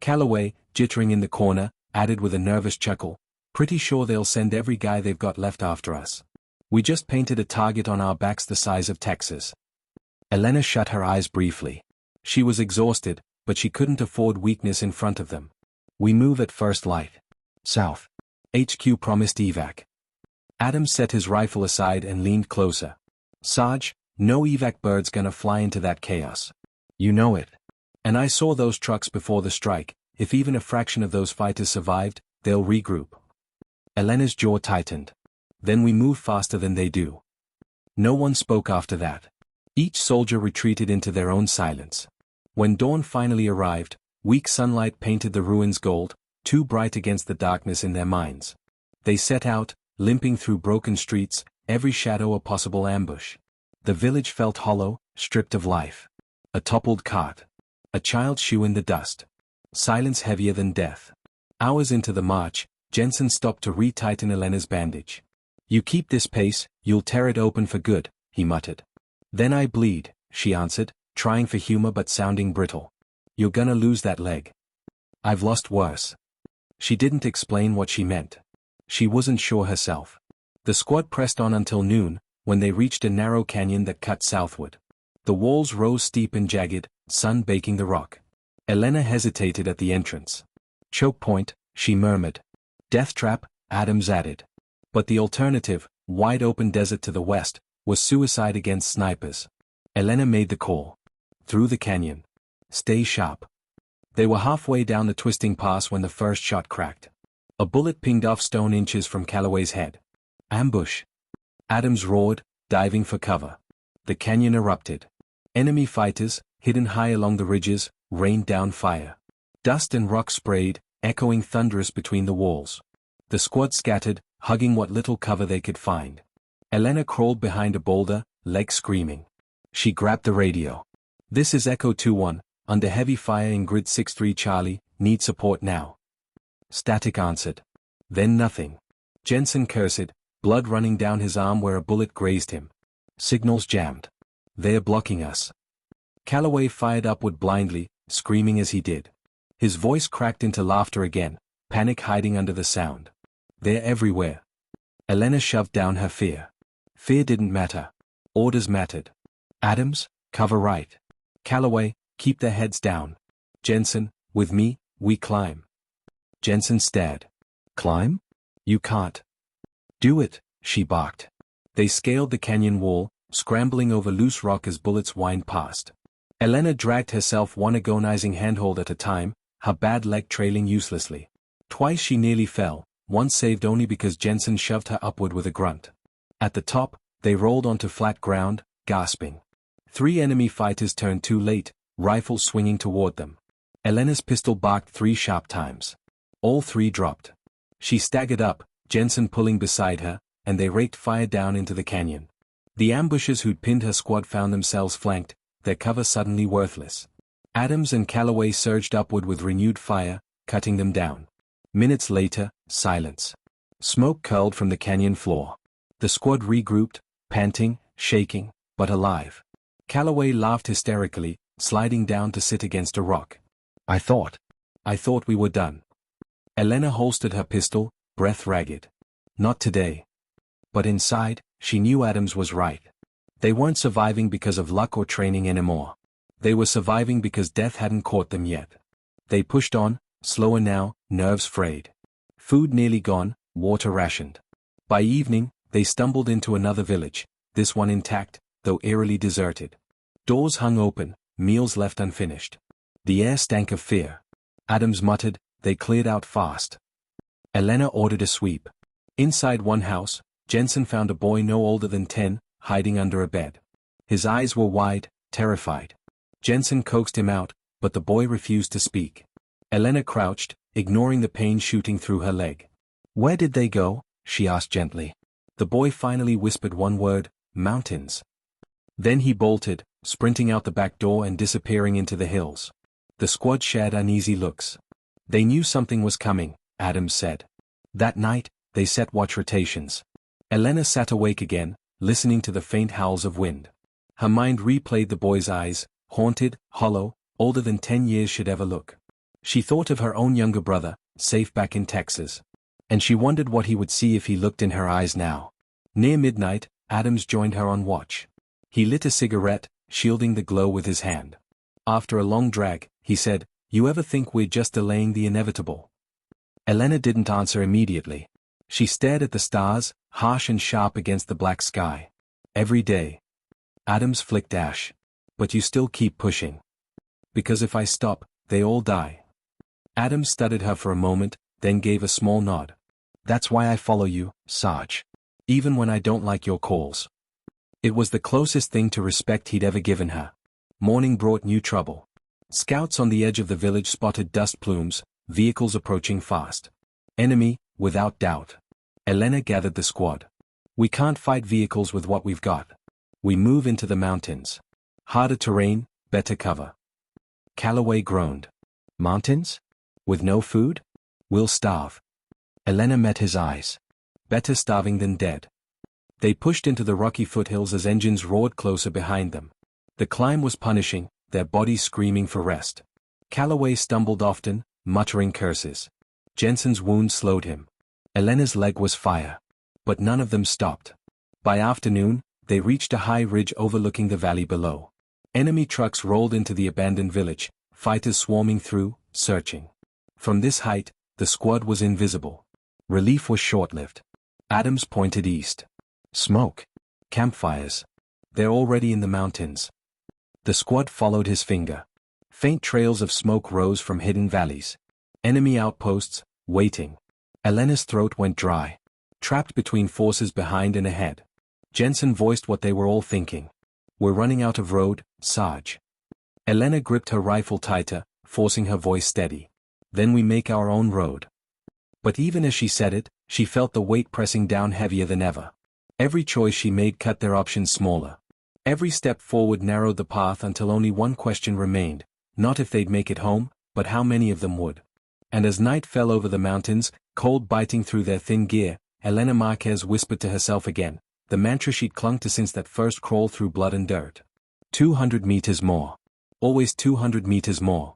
A: Calloway, jittering in the corner, added with a nervous chuckle, pretty sure they'll send every guy they've got left after us. We just painted a target on our backs the size of Texas. Elena shut her eyes briefly. She was exhausted, but she couldn't afford weakness in front of them. We move at first light. South. HQ promised evac. Adam set his rifle aside and leaned closer. Sarge, no evac bird's gonna fly into that chaos. You know it. And I saw those trucks before the strike. If even a fraction of those fighters survived, they'll regroup. Elena's jaw tightened. Then we move faster than they do. No one spoke after that. Each soldier retreated into their own silence. When dawn finally arrived, weak sunlight painted the ruins gold, too bright against the darkness in their minds. They set out, limping through broken streets, every shadow a possible ambush. The village felt hollow, stripped of life. A toppled cart. A child's shoe in the dust. Silence heavier than death. Hours into the march, Jensen stopped to retighten Elena's bandage. You keep this pace, you'll tear it open for good, he muttered. Then I bleed, she answered, trying for humor but sounding brittle. You're gonna lose that leg. I've lost worse. She didn't explain what she meant. She wasn't sure herself. The squad pressed on until noon, when they reached a narrow canyon that cut southward. The walls rose steep and jagged, sun baking the rock. Elena hesitated at the entrance. Choke point, she murmured. Death trap, Adams added. But the alternative, wide-open desert to the west, was suicide against snipers. Elena made the call. Through the canyon. Stay sharp. They were halfway down the twisting pass when the first shot cracked. A bullet pinged off stone inches from Calloway's head. Ambush. Adams roared, diving for cover. The canyon erupted. Enemy fighters, hidden high along the ridges, rained down fire. Dust and rock sprayed, echoing thunderous between the walls. The squad scattered, hugging what little cover they could find. Elena crawled behind a boulder, legs screaming. She grabbed the radio. This is Echo 2-1, under heavy fire in grid 6-3 Charlie, need support now. Static answered. Then nothing. Jensen cursed, blood running down his arm where a bullet grazed him. Signals jammed. They're blocking us. Calloway fired upward blindly, screaming as he did. His voice cracked into laughter again, panic hiding under the sound. They're everywhere. Elena shoved down her fear. Fear didn't matter. Orders mattered. Adams, cover right. Calloway, keep their heads down. Jensen, with me, we climb. Jensen stared. Climb? You can't. Do it, she barked. They scaled the canyon wall, scrambling over loose rock as bullets whined past. Elena dragged herself one agonizing handhold at a time, her bad leg trailing uselessly. Twice she nearly fell, once saved only because Jensen shoved her upward with a grunt. At the top, they rolled onto flat ground, gasping. 3 enemy fighters turned too late, rifles swinging toward them. Elena's pistol barked 3 sharp times. All 3 dropped. She staggered up, Jensen pulling beside her, and they raked fire down into the canyon. The ambushers who'd pinned her squad found themselves flanked, their cover suddenly worthless. Adams and Calloway surged upward with renewed fire, cutting them down. Minutes later, silence. Smoke curled from the canyon floor. The squad regrouped, panting, shaking, but alive. Calloway laughed hysterically, sliding down to sit against a rock. I thought we were done. Elena holstered her pistol, breath ragged. Not today. But inside, she knew Adams was right. They weren't surviving because of luck or training anymore. They were surviving because death hadn't caught them yet. They pushed on, slower now, nerves frayed. Food nearly gone, water rationed. By evening, they stumbled into another village, this one intact, though eerily deserted. Doors hung open, meals left unfinished. The air stank of fear. Adams muttered, they cleared out fast. Elena ordered a sweep. Inside one house, Jensen found a boy no older than 10, hiding under a bed. His eyes were wide, terrified. Jensen coaxed him out, but the boy refused to speak. Elena crouched, ignoring the pain shooting through her leg. Where did they go? She asked gently. The boy finally whispered one word, mountains. Then he bolted, sprinting out the back door and disappearing into the hills. The squad shared uneasy looks. They knew something was coming, Adams said. That night, they set watch rotations. Elena sat awake again, listening to the faint howls of wind. Her mind replayed the boy's eyes, haunted, hollow, older than 10 years should ever look. She thought of her own younger brother, safe back in Texas. And she wondered what he would see if he looked in her eyes now. Near midnight, Adams joined her on watch. He lit a cigarette, shielding the glow with his hand. After a long drag, he said, "You ever think we're just delaying the inevitable?" Elena didn't answer immediately. She stared at the stars, harsh and sharp against the black sky. "Every day." Adams flicked ash. "But you still keep pushing." "Because if I stop, they all die." Adams studied her for a moment, then gave a small nod. "That's why I follow you, Sarge. Even when I don't like your calls." It was the closest thing to respect he'd ever given her. Morning brought new trouble. Scouts on the edge of the village spotted dust plumes, vehicles approaching fast. Enemy, without doubt. Elena gathered the squad. "We can't fight vehicles with what we've got. We move into the mountains. Harder terrain, better cover." Calloway groaned. "Mountains? With no food? We'll starve." Elena met his eyes. "Better starving than dead." They pushed into the rocky foothills as engines roared closer behind them. The climb was punishing, their bodies screaming for rest. Calloway stumbled often, muttering curses. Jensen's wound slowed him. Elena's leg was fire. But none of them stopped. By afternoon, they reached a high ridge overlooking the valley below. Enemy trucks rolled into the abandoned village, fighters swarming through, searching. From this height, the squad was invisible. Relief was short-lived. Adams pointed east. "Smoke. Campfires. They're already in the mountains." The squad followed his finger. Faint trails of smoke rose from hidden valleys. Enemy outposts, waiting. Elena's throat went dry. Trapped between forces behind and ahead. Jensen voiced what they were all thinking. "We're running out of road, Sarge." Elena gripped her rifle tighter, forcing her voice steady. "Then we make our own road." But even as she said it, she felt the weight pressing down heavier than ever. Every choice she made cut their options smaller. Every step forward narrowed the path until only one question remained, not if they'd make it home, but how many of them would. And as night fell over the mountains, cold biting through their thin gear, Elena Marquez whispered to herself again, the mantra she'd clung to since that first crawl through blood and dirt. 200 meters more. Always 200 meters more.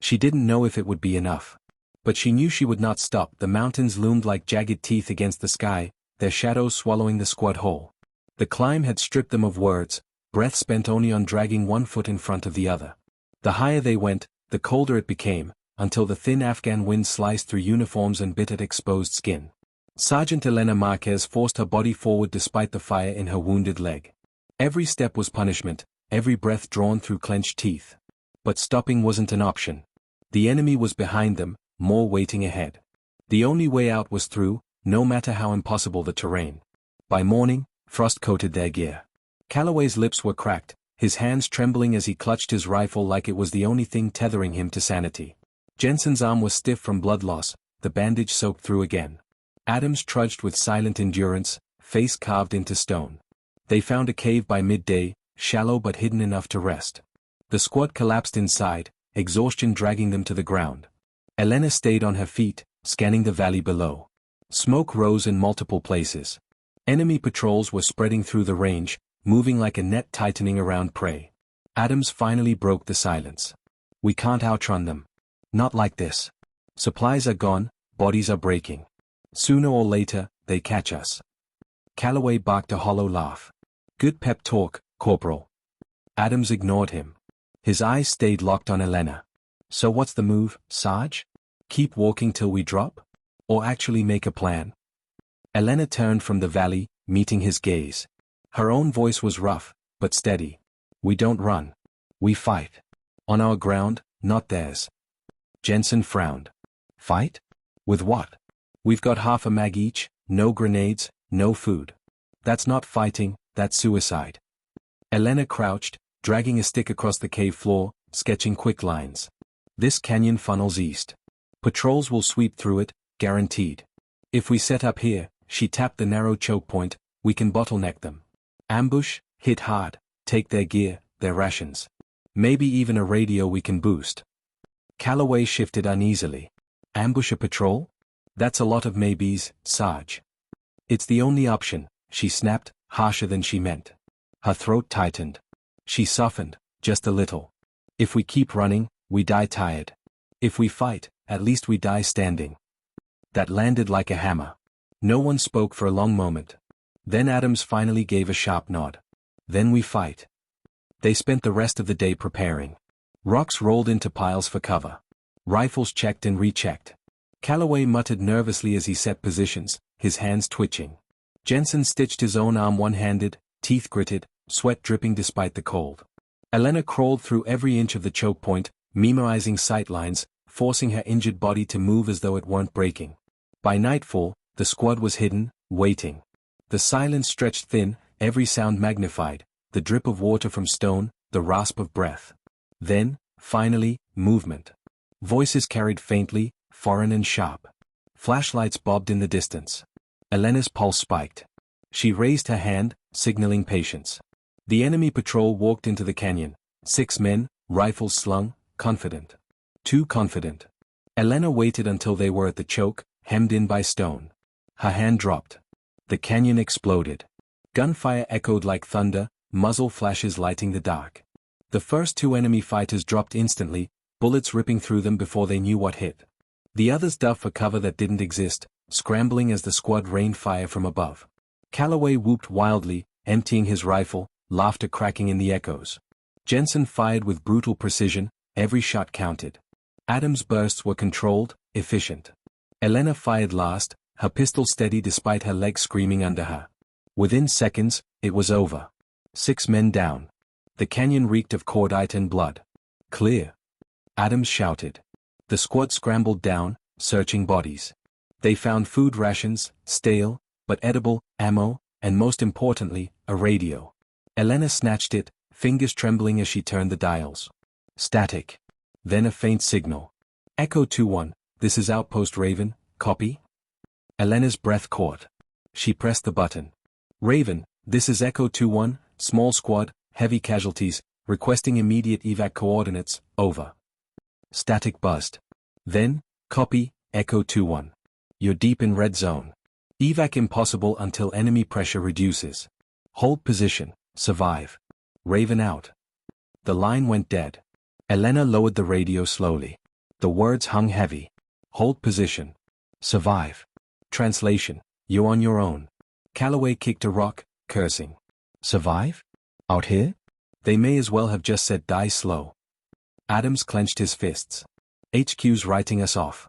A: She didn't know if it would be enough. But she knew she would not stop. The mountains loomed like jagged teeth against the sky, their shadows swallowing the squad whole. The climb had stripped them of words, breath spent only on dragging one foot in front of the other. The higher they went, the colder it became, until the thin Afghan wind sliced through uniforms and bit at exposed skin. Sergeant Elena Marquez forced her body forward despite the fire in her wounded leg. Every step was punishment, every breath drawn through clenched teeth. But stopping wasn't an option. The enemy was behind them, more waiting ahead. The only way out was through, no matter how impossible the terrain. By morning, frost coated their gear. Calloway's lips were cracked, his hands trembling as he clutched his rifle like it was the only thing tethering him to sanity. Jensen's arm was stiff from blood loss, the bandage soaked through again. Adams trudged with silent endurance, face carved into stone. They found a cave by midday, shallow but hidden enough to rest. The squad collapsed inside, exhaustion dragging them to the ground. Elena stayed on her feet, scanning the valley below. Smoke rose in multiple places. Enemy patrols were spreading through the range, moving like a net tightening around prey. Adams finally broke the silence. "We can't outrun them. Not like this. Supplies are gone, bodies are breaking. Sooner or later, they catch us." Calloway barked a hollow laugh. "Good pep talk, Corporal." Adams ignored him. His eyes stayed locked on Elena. "So what's the move, Sarge? Keep walking till we drop? Or actually make a plan?" Elena turned from the valley, meeting his gaze. Her own voice was rough, but steady. "We don't run. We fight. On our ground, not theirs." Jensen frowned. "Fight? With what? We've got half a mag each, no grenades, no food. That's not fighting, that's suicide." Elena crouched, dragging a stick across the cave floor, sketching quick lines. "This canyon funnels east. Patrols will sweep through it, guaranteed. If we set up here," she tapped the narrow choke point, "we can bottleneck them. Ambush, hit hard, take their gear, their rations. Maybe even a radio we can boost. Calloway shifted uneasily. Ambush a patrol? That's a lot of maybes, Sarge. It's the only option, she snapped, harsher than she meant. Her throat tightened. She softened, just a little. If we keep running, we die tired. If we fight, at least we die standing. That landed like a hammer. No one spoke for a long moment. Then Adams finally gave a sharp nod. Then we fight. They spent the rest of the day preparing. Rocks rolled into piles for cover. Rifles checked and rechecked. Calloway muttered nervously as he set positions, his hands twitching. Jensen stitched his own arm one-handed, teeth gritted, sweat dripping despite the cold. Elena crawled through every inch of the choke point, memorizing sightlines, forcing her injured body to move as though it weren't breaking. By nightfall, the squad was hidden, waiting. The silence stretched thin, every sound magnified, the drip of water from stone, the rasp of breath. Then, finally, movement. Voices carried faintly, foreign and sharp. Flashlights bobbed in the distance. Elena's pulse spiked. She raised her hand, signaling patience. The enemy patrol walked into the canyon, 6 men, rifles slung, confident. Too confident. Elena waited until they were at the choke, hemmed in by stone. Her hand dropped. The canyon exploded. Gunfire echoed like thunder, muzzle flashes lighting the dark. The first 2 enemy fighters dropped instantly, bullets ripping through them before they knew what hit. The others dove for cover that didn't exist, scrambling as the squad rained fire from above. Calloway whooped wildly, emptying his rifle, laughter cracking in the echoes. Jensen fired with brutal precision, every shot counted. Adams' bursts were controlled, efficient. Elena fired last, her pistol steady despite her legs screaming under her. Within seconds, it was over. 6 men down. The canyon reeked of cordite and blood. Clear. Adams shouted. The squad scrambled down, searching bodies. They found food rations, stale, but edible, ammo, and most importantly, a radio. Elena snatched it, fingers trembling as she turned the dials. Static. Then a faint signal. Echo 2-1, this is Outpost Raven, copy? Elena's breath caught. She pressed the button. Raven, this is Echo 2-1, small squad, heavy casualties, requesting immediate evac coordinates, over. Static buzzed. Then, copy, Echo 2-1. You're deep in red zone. Evac impossible until enemy pressure reduces. Hold position, survive. Raven out. The line went dead. Elena lowered the radio slowly. The words hung heavy. Hold position. Survive. Translation, you're on your own. Calloway kicked a rock, cursing. Survive? Out here? They may as well have just said die slow. Adams clenched his fists. HQ's writing us off.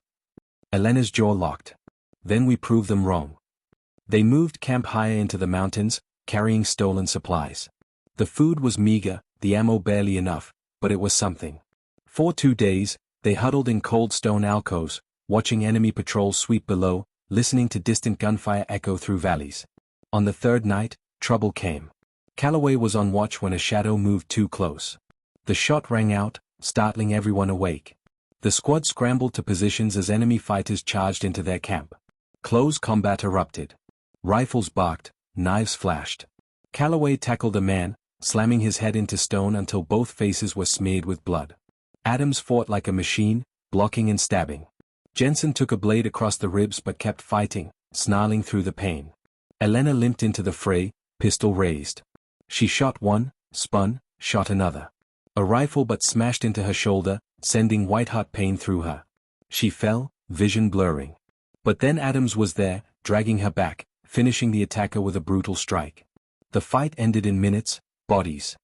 A: Elena's jaw locked. Then we prove them wrong. They moved camp higher into the mountains, carrying stolen supplies. The food was meager, the ammo barely enough, but it was something. For 2 days, they huddled in cold stone alcoves, watching enemy patrols sweep below, listening to distant gunfire echo through valleys. On the 3rd night, trouble came. Calloway was on watch when a shadow moved too close. The shot rang out, startling everyone awake. The squad scrambled to positions as enemy fighters charged into their camp. Close combat erupted. Rifles barked, knives flashed. Calloway tackled a man, slamming his head into stone until both faces were smeared with blood. Adams fought like a machine, blocking and stabbing. Jensen took a blade across the ribs but kept fighting, snarling through the pain. Elena limped into the fray, pistol raised. She shot one, spun, shot another. A rifle butt smashed into her shoulder, sending white-hot pain through her. She fell, vision blurring. But then Adams was there, dragging her back, finishing the attacker with a brutal strike. The fight ended in minutes, bodies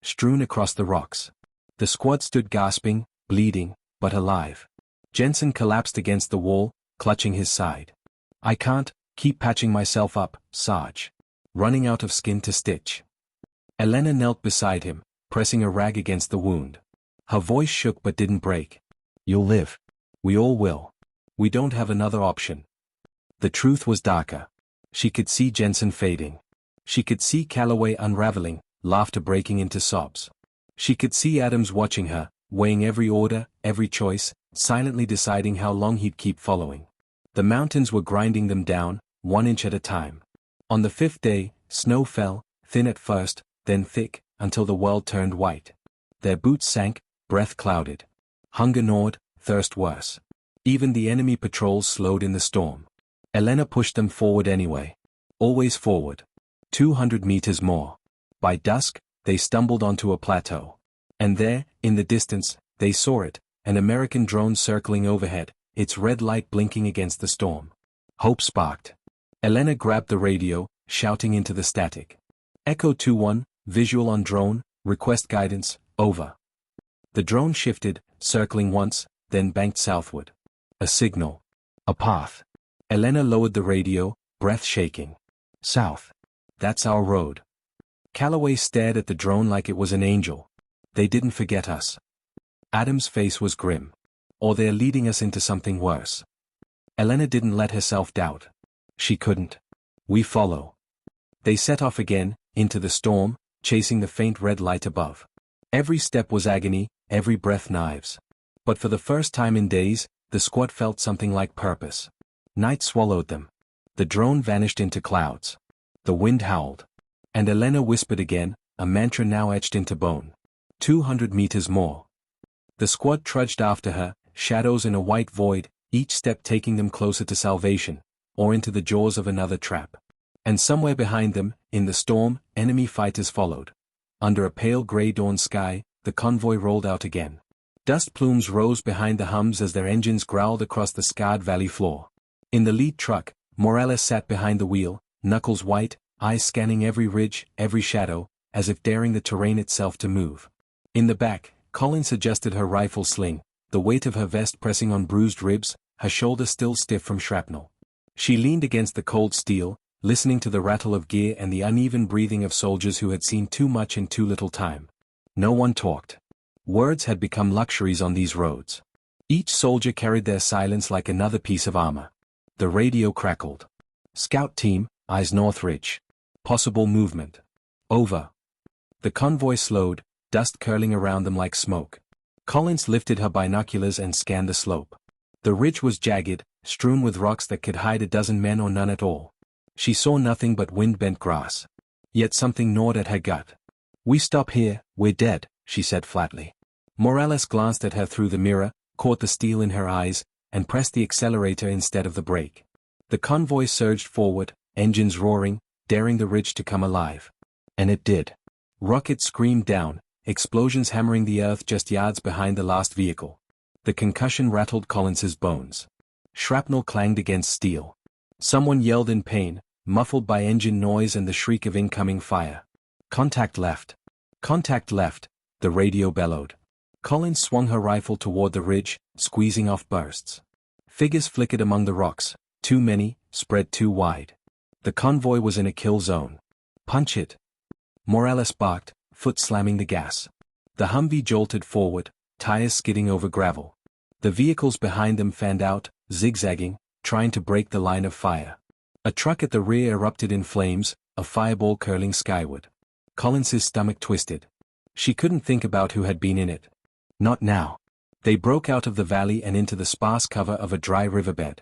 A: strewn across the rocks. The squad stood gasping, bleeding, but alive. Jensen collapsed against the wall, clutching his side. I can't keep patching myself up, Sarge. Running out of skin to stitch. Elena knelt beside him, pressing a rag against the wound. Her voice shook but didn't break. You'll live. We all will. We don't have another option. The truth was darker. She could see Jensen fading. She could see Calloway unraveling, laughter breaking into sobs. She could see Adams watching her, weighing every order, every choice, silently deciding how long he'd keep following. The mountains were grinding them down, 1 inch at a time. On the 5th day, snow fell, thin at first, then thick, until the world turned white. Their boots sank, breath clouded. Hunger gnawed, thirst worse. Even the enemy patrols slowed in the storm. Elena pushed them forward anyway. Always forward. 200 meters more. By dusk, they stumbled onto a plateau. And there, in the distance, they saw it, an American drone circling overhead, its red light blinking against the storm. Hope sparked. Elena grabbed the radio, shouting into the static. Echo 2-1, visual on drone, request guidance, over. The drone shifted, circling once, then banked southward. A signal. A path. Elena lowered the radio, breath shaking. South. That's our road. Calloway stared at the drone like it was an angel. They didn't forget us. Adam's face was grim. Or they're leading us into something worse. Elena didn't let herself doubt. She couldn't. We follow. They set off again, into the storm, chasing the faint red light above. Every step was agony, every breath knives. But for the first time in days, the squad felt something like purpose. Night swallowed them. The drone vanished into clouds. The wind howled. And Elena whispered again, a mantra now etched into bone. 200 meters more. The squad trudged after her, shadows in a white void, each step taking them closer to salvation, or into the jaws of another trap. And somewhere behind them, in the storm, enemy fighters followed. Under a pale gray dawn sky, the convoy rolled out again. Dust plumes rose behind the hums as their engines growled across the scarred valley floor. In the lead truck, Morales sat behind the wheel, knuckles white, eyes scanning every ridge, every shadow, as if daring the terrain itself to move. In the back, Collins adjusted her rifle sling, the weight of her vest pressing on bruised ribs, her shoulder still stiff from shrapnel. She leaned against the cold steel, listening to the rattle of gear and the uneven breathing of soldiers who had seen too much in too little time. No one talked. Words had become luxuries on these roads. Each soldier carried their silence like another piece of armor. The radio crackled. Scout team, eyes north ridge. Possible movement. Over. The convoy slowed, dust curling around them like smoke. Collins lifted her binoculars and scanned the slope. The ridge was jagged, strewn with rocks that could hide a dozen men or none at all. She saw nothing but wind-bent grass. Yet something gnawed at her gut. We stop here, we're dead, she said flatly. Morales glanced at her through the mirror, caught the steel in her eyes, and pressed the accelerator instead of the brake. The convoy surged forward, engines roaring, daring the ridge to come alive. And it did. Rockets screamed down, explosions hammering the earth just yards behind the last vehicle. The concussion rattled Collins's bones. Shrapnel clanged against steel. Someone yelled in pain, muffled by engine noise and the shriek of incoming fire. Contact left. Contact left, the radio bellowed. Collins swung her rifle toward the ridge, squeezing off bursts. Figures flickered among the rocks, too many, spread too wide. The convoy was in a kill zone. Punch it. Morales barked, foot slamming the gas. The Humvee jolted forward, tires skidding over gravel. The vehicles behind them fanned out, zigzagging, trying to break the line of fire. A truck at the rear erupted in flames, a fireball curling skyward. Collins's stomach twisted. She couldn't think about who had been in it. Not now. They broke out of the valley and into the sparse cover of a dry riverbed.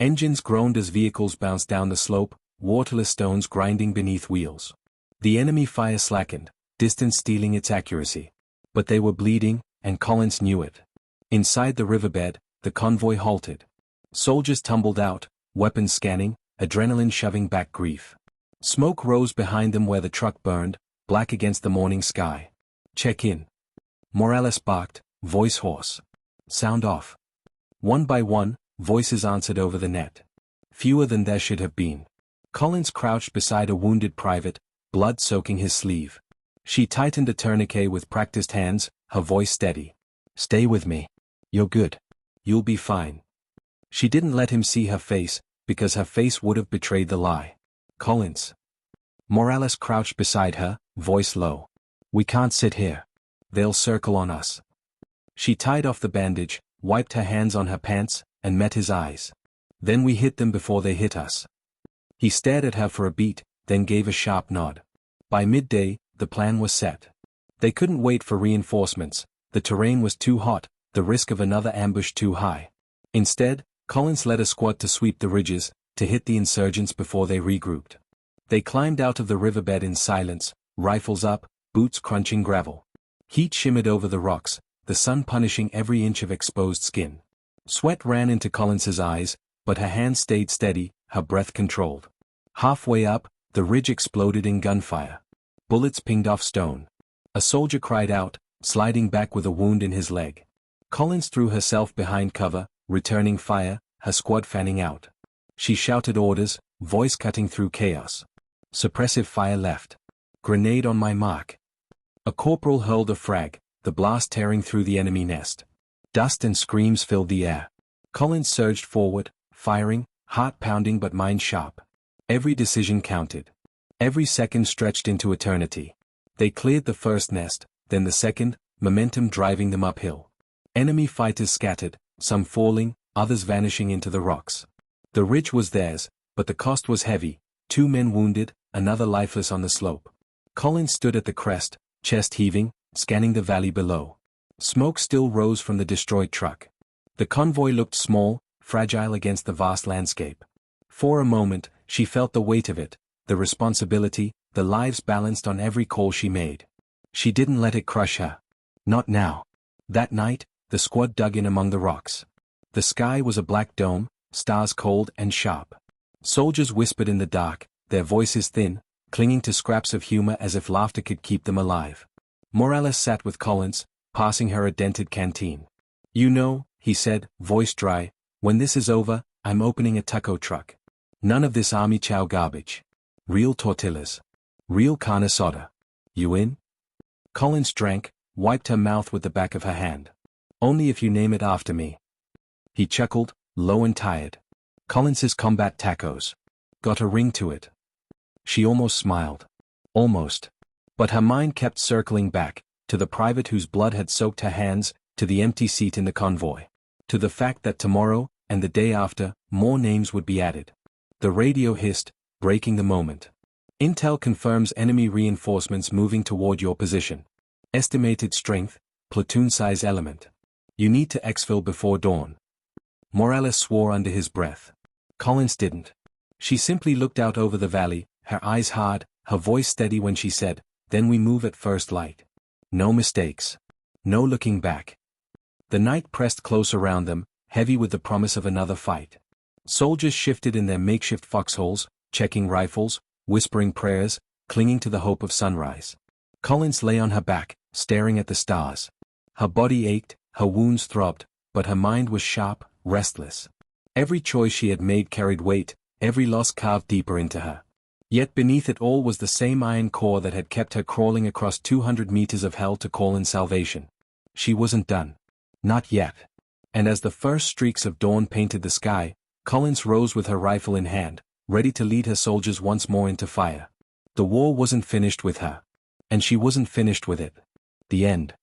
A: Engines groaned as vehicles bounced down the slope, waterless stones grinding beneath wheels. The enemy fire slackened, distance stealing its accuracy. But they were bleeding, and Collins knew it. Inside the riverbed, the convoy halted. Soldiers tumbled out, weapons scanning, adrenaline shoving back grief. Smoke rose behind them where the truck burned, black against the morning sky. Check in. Morales barked, voice hoarse. Sound off. One by one, voices answered over the net. Fewer than there should have been. Collins crouched beside a wounded private, blood soaking his sleeve. She tightened a tourniquet with practiced hands, her voice steady. Stay with me. You're good. You'll be fine. She didn't let him see her face, because her face would have betrayed the lie. Collins. Morales crouched beside her, voice low. We can't sit here. They'll circle on us. She tied off the bandage, wiped her hands on her pants, and met his eyes. Then we hit them before they hit us. He stared at her for a beat, then gave a sharp nod. By midday, the plan was set. They couldn't wait for reinforcements, the terrain was too hot, the risk of another ambush too high. Instead, Collins led a squad to sweep the ridges, to hit the insurgents before they regrouped. They climbed out of the riverbed in silence, rifles up, boots crunching gravel. Heat shimmered over the rocks, the sun punishing every inch of exposed skin. Sweat ran into Collins's eyes, but her hand stayed steady, her breath controlled. Halfway up, the ridge exploded in gunfire. Bullets pinged off stone. A soldier cried out, sliding back with a wound in his leg. Collins threw herself behind cover, returning fire, her squad fanning out. She shouted orders, voice cutting through chaos. Suppressive fire left. Grenade on my mark. A corporal hurled a frag, the blast tearing through the enemy nest. Dust and screams filled the air. Collins surged forward, firing, heart pounding but mind sharp. Every decision counted. Every second stretched into eternity. They cleared the first nest, then the second, momentum driving them uphill. Enemy fighters scattered, some falling, others vanishing into the rocks. The ridge was theirs, but the cost was heavy, 2 men wounded, another lifeless on the slope. Collins stood at the crest, chest heaving, scanning the valley below. Smoke still rose from the destroyed truck. The convoy looked small, fragile against the vast landscape. For a moment, she felt the weight of it, the responsibility, the lives balanced on every call she made. She didn't let it crush her. Not now. That night, the squad dug in among the rocks. The sky was a black dome, stars cold and sharp. Soldiers whispered in the dark, their voices thin, clinging to scraps of humor as if laughter could keep them alive. Morales sat with Collins, passing her a dented canteen. "You know," he said, voice dry, "when this is over, I'm opening a taco truck. None of this army chow garbage. Real tortillas. Real carne asada. You in?" Collins drank, wiped her mouth with the back of her hand. "Only if you name it after me." He chuckled, low and tired. Collins's combat tacos. Got a ring to it. She almost smiled. Almost. But her mind kept circling back, to the private whose blood had soaked her hands, to the empty seat in the convoy. To the fact that tomorrow, and the day after, more names would be added. The radio hissed, breaking the moment. "Intel confirms enemy reinforcements moving toward your position. Estimated strength, platoon-size element. You need to exfil before dawn." Morales swore under his breath. Collins didn't. She simply looked out over the valley, her eyes hard, her voice steady when she said, "Then we move at first light. No mistakes. No looking back." The night pressed close around them, heavy with the promise of another fight. Soldiers shifted in their makeshift foxholes, checking rifles, whispering prayers, clinging to the hope of sunrise. Collins lay on her back, staring at the stars. Her body ached, her wounds throbbed, but her mind was sharp, restless. Every choice she had made carried weight, every loss carved deeper into her. Yet beneath it all was the same iron core that had kept her crawling across 200 meters of hell to call in salvation. She wasn't done. Not yet. And as the first streaks of dawn painted the sky, Collins rose with her rifle in hand, ready to lead her soldiers once more into fire. The war wasn't finished with her. And she wasn't finished with it. The end.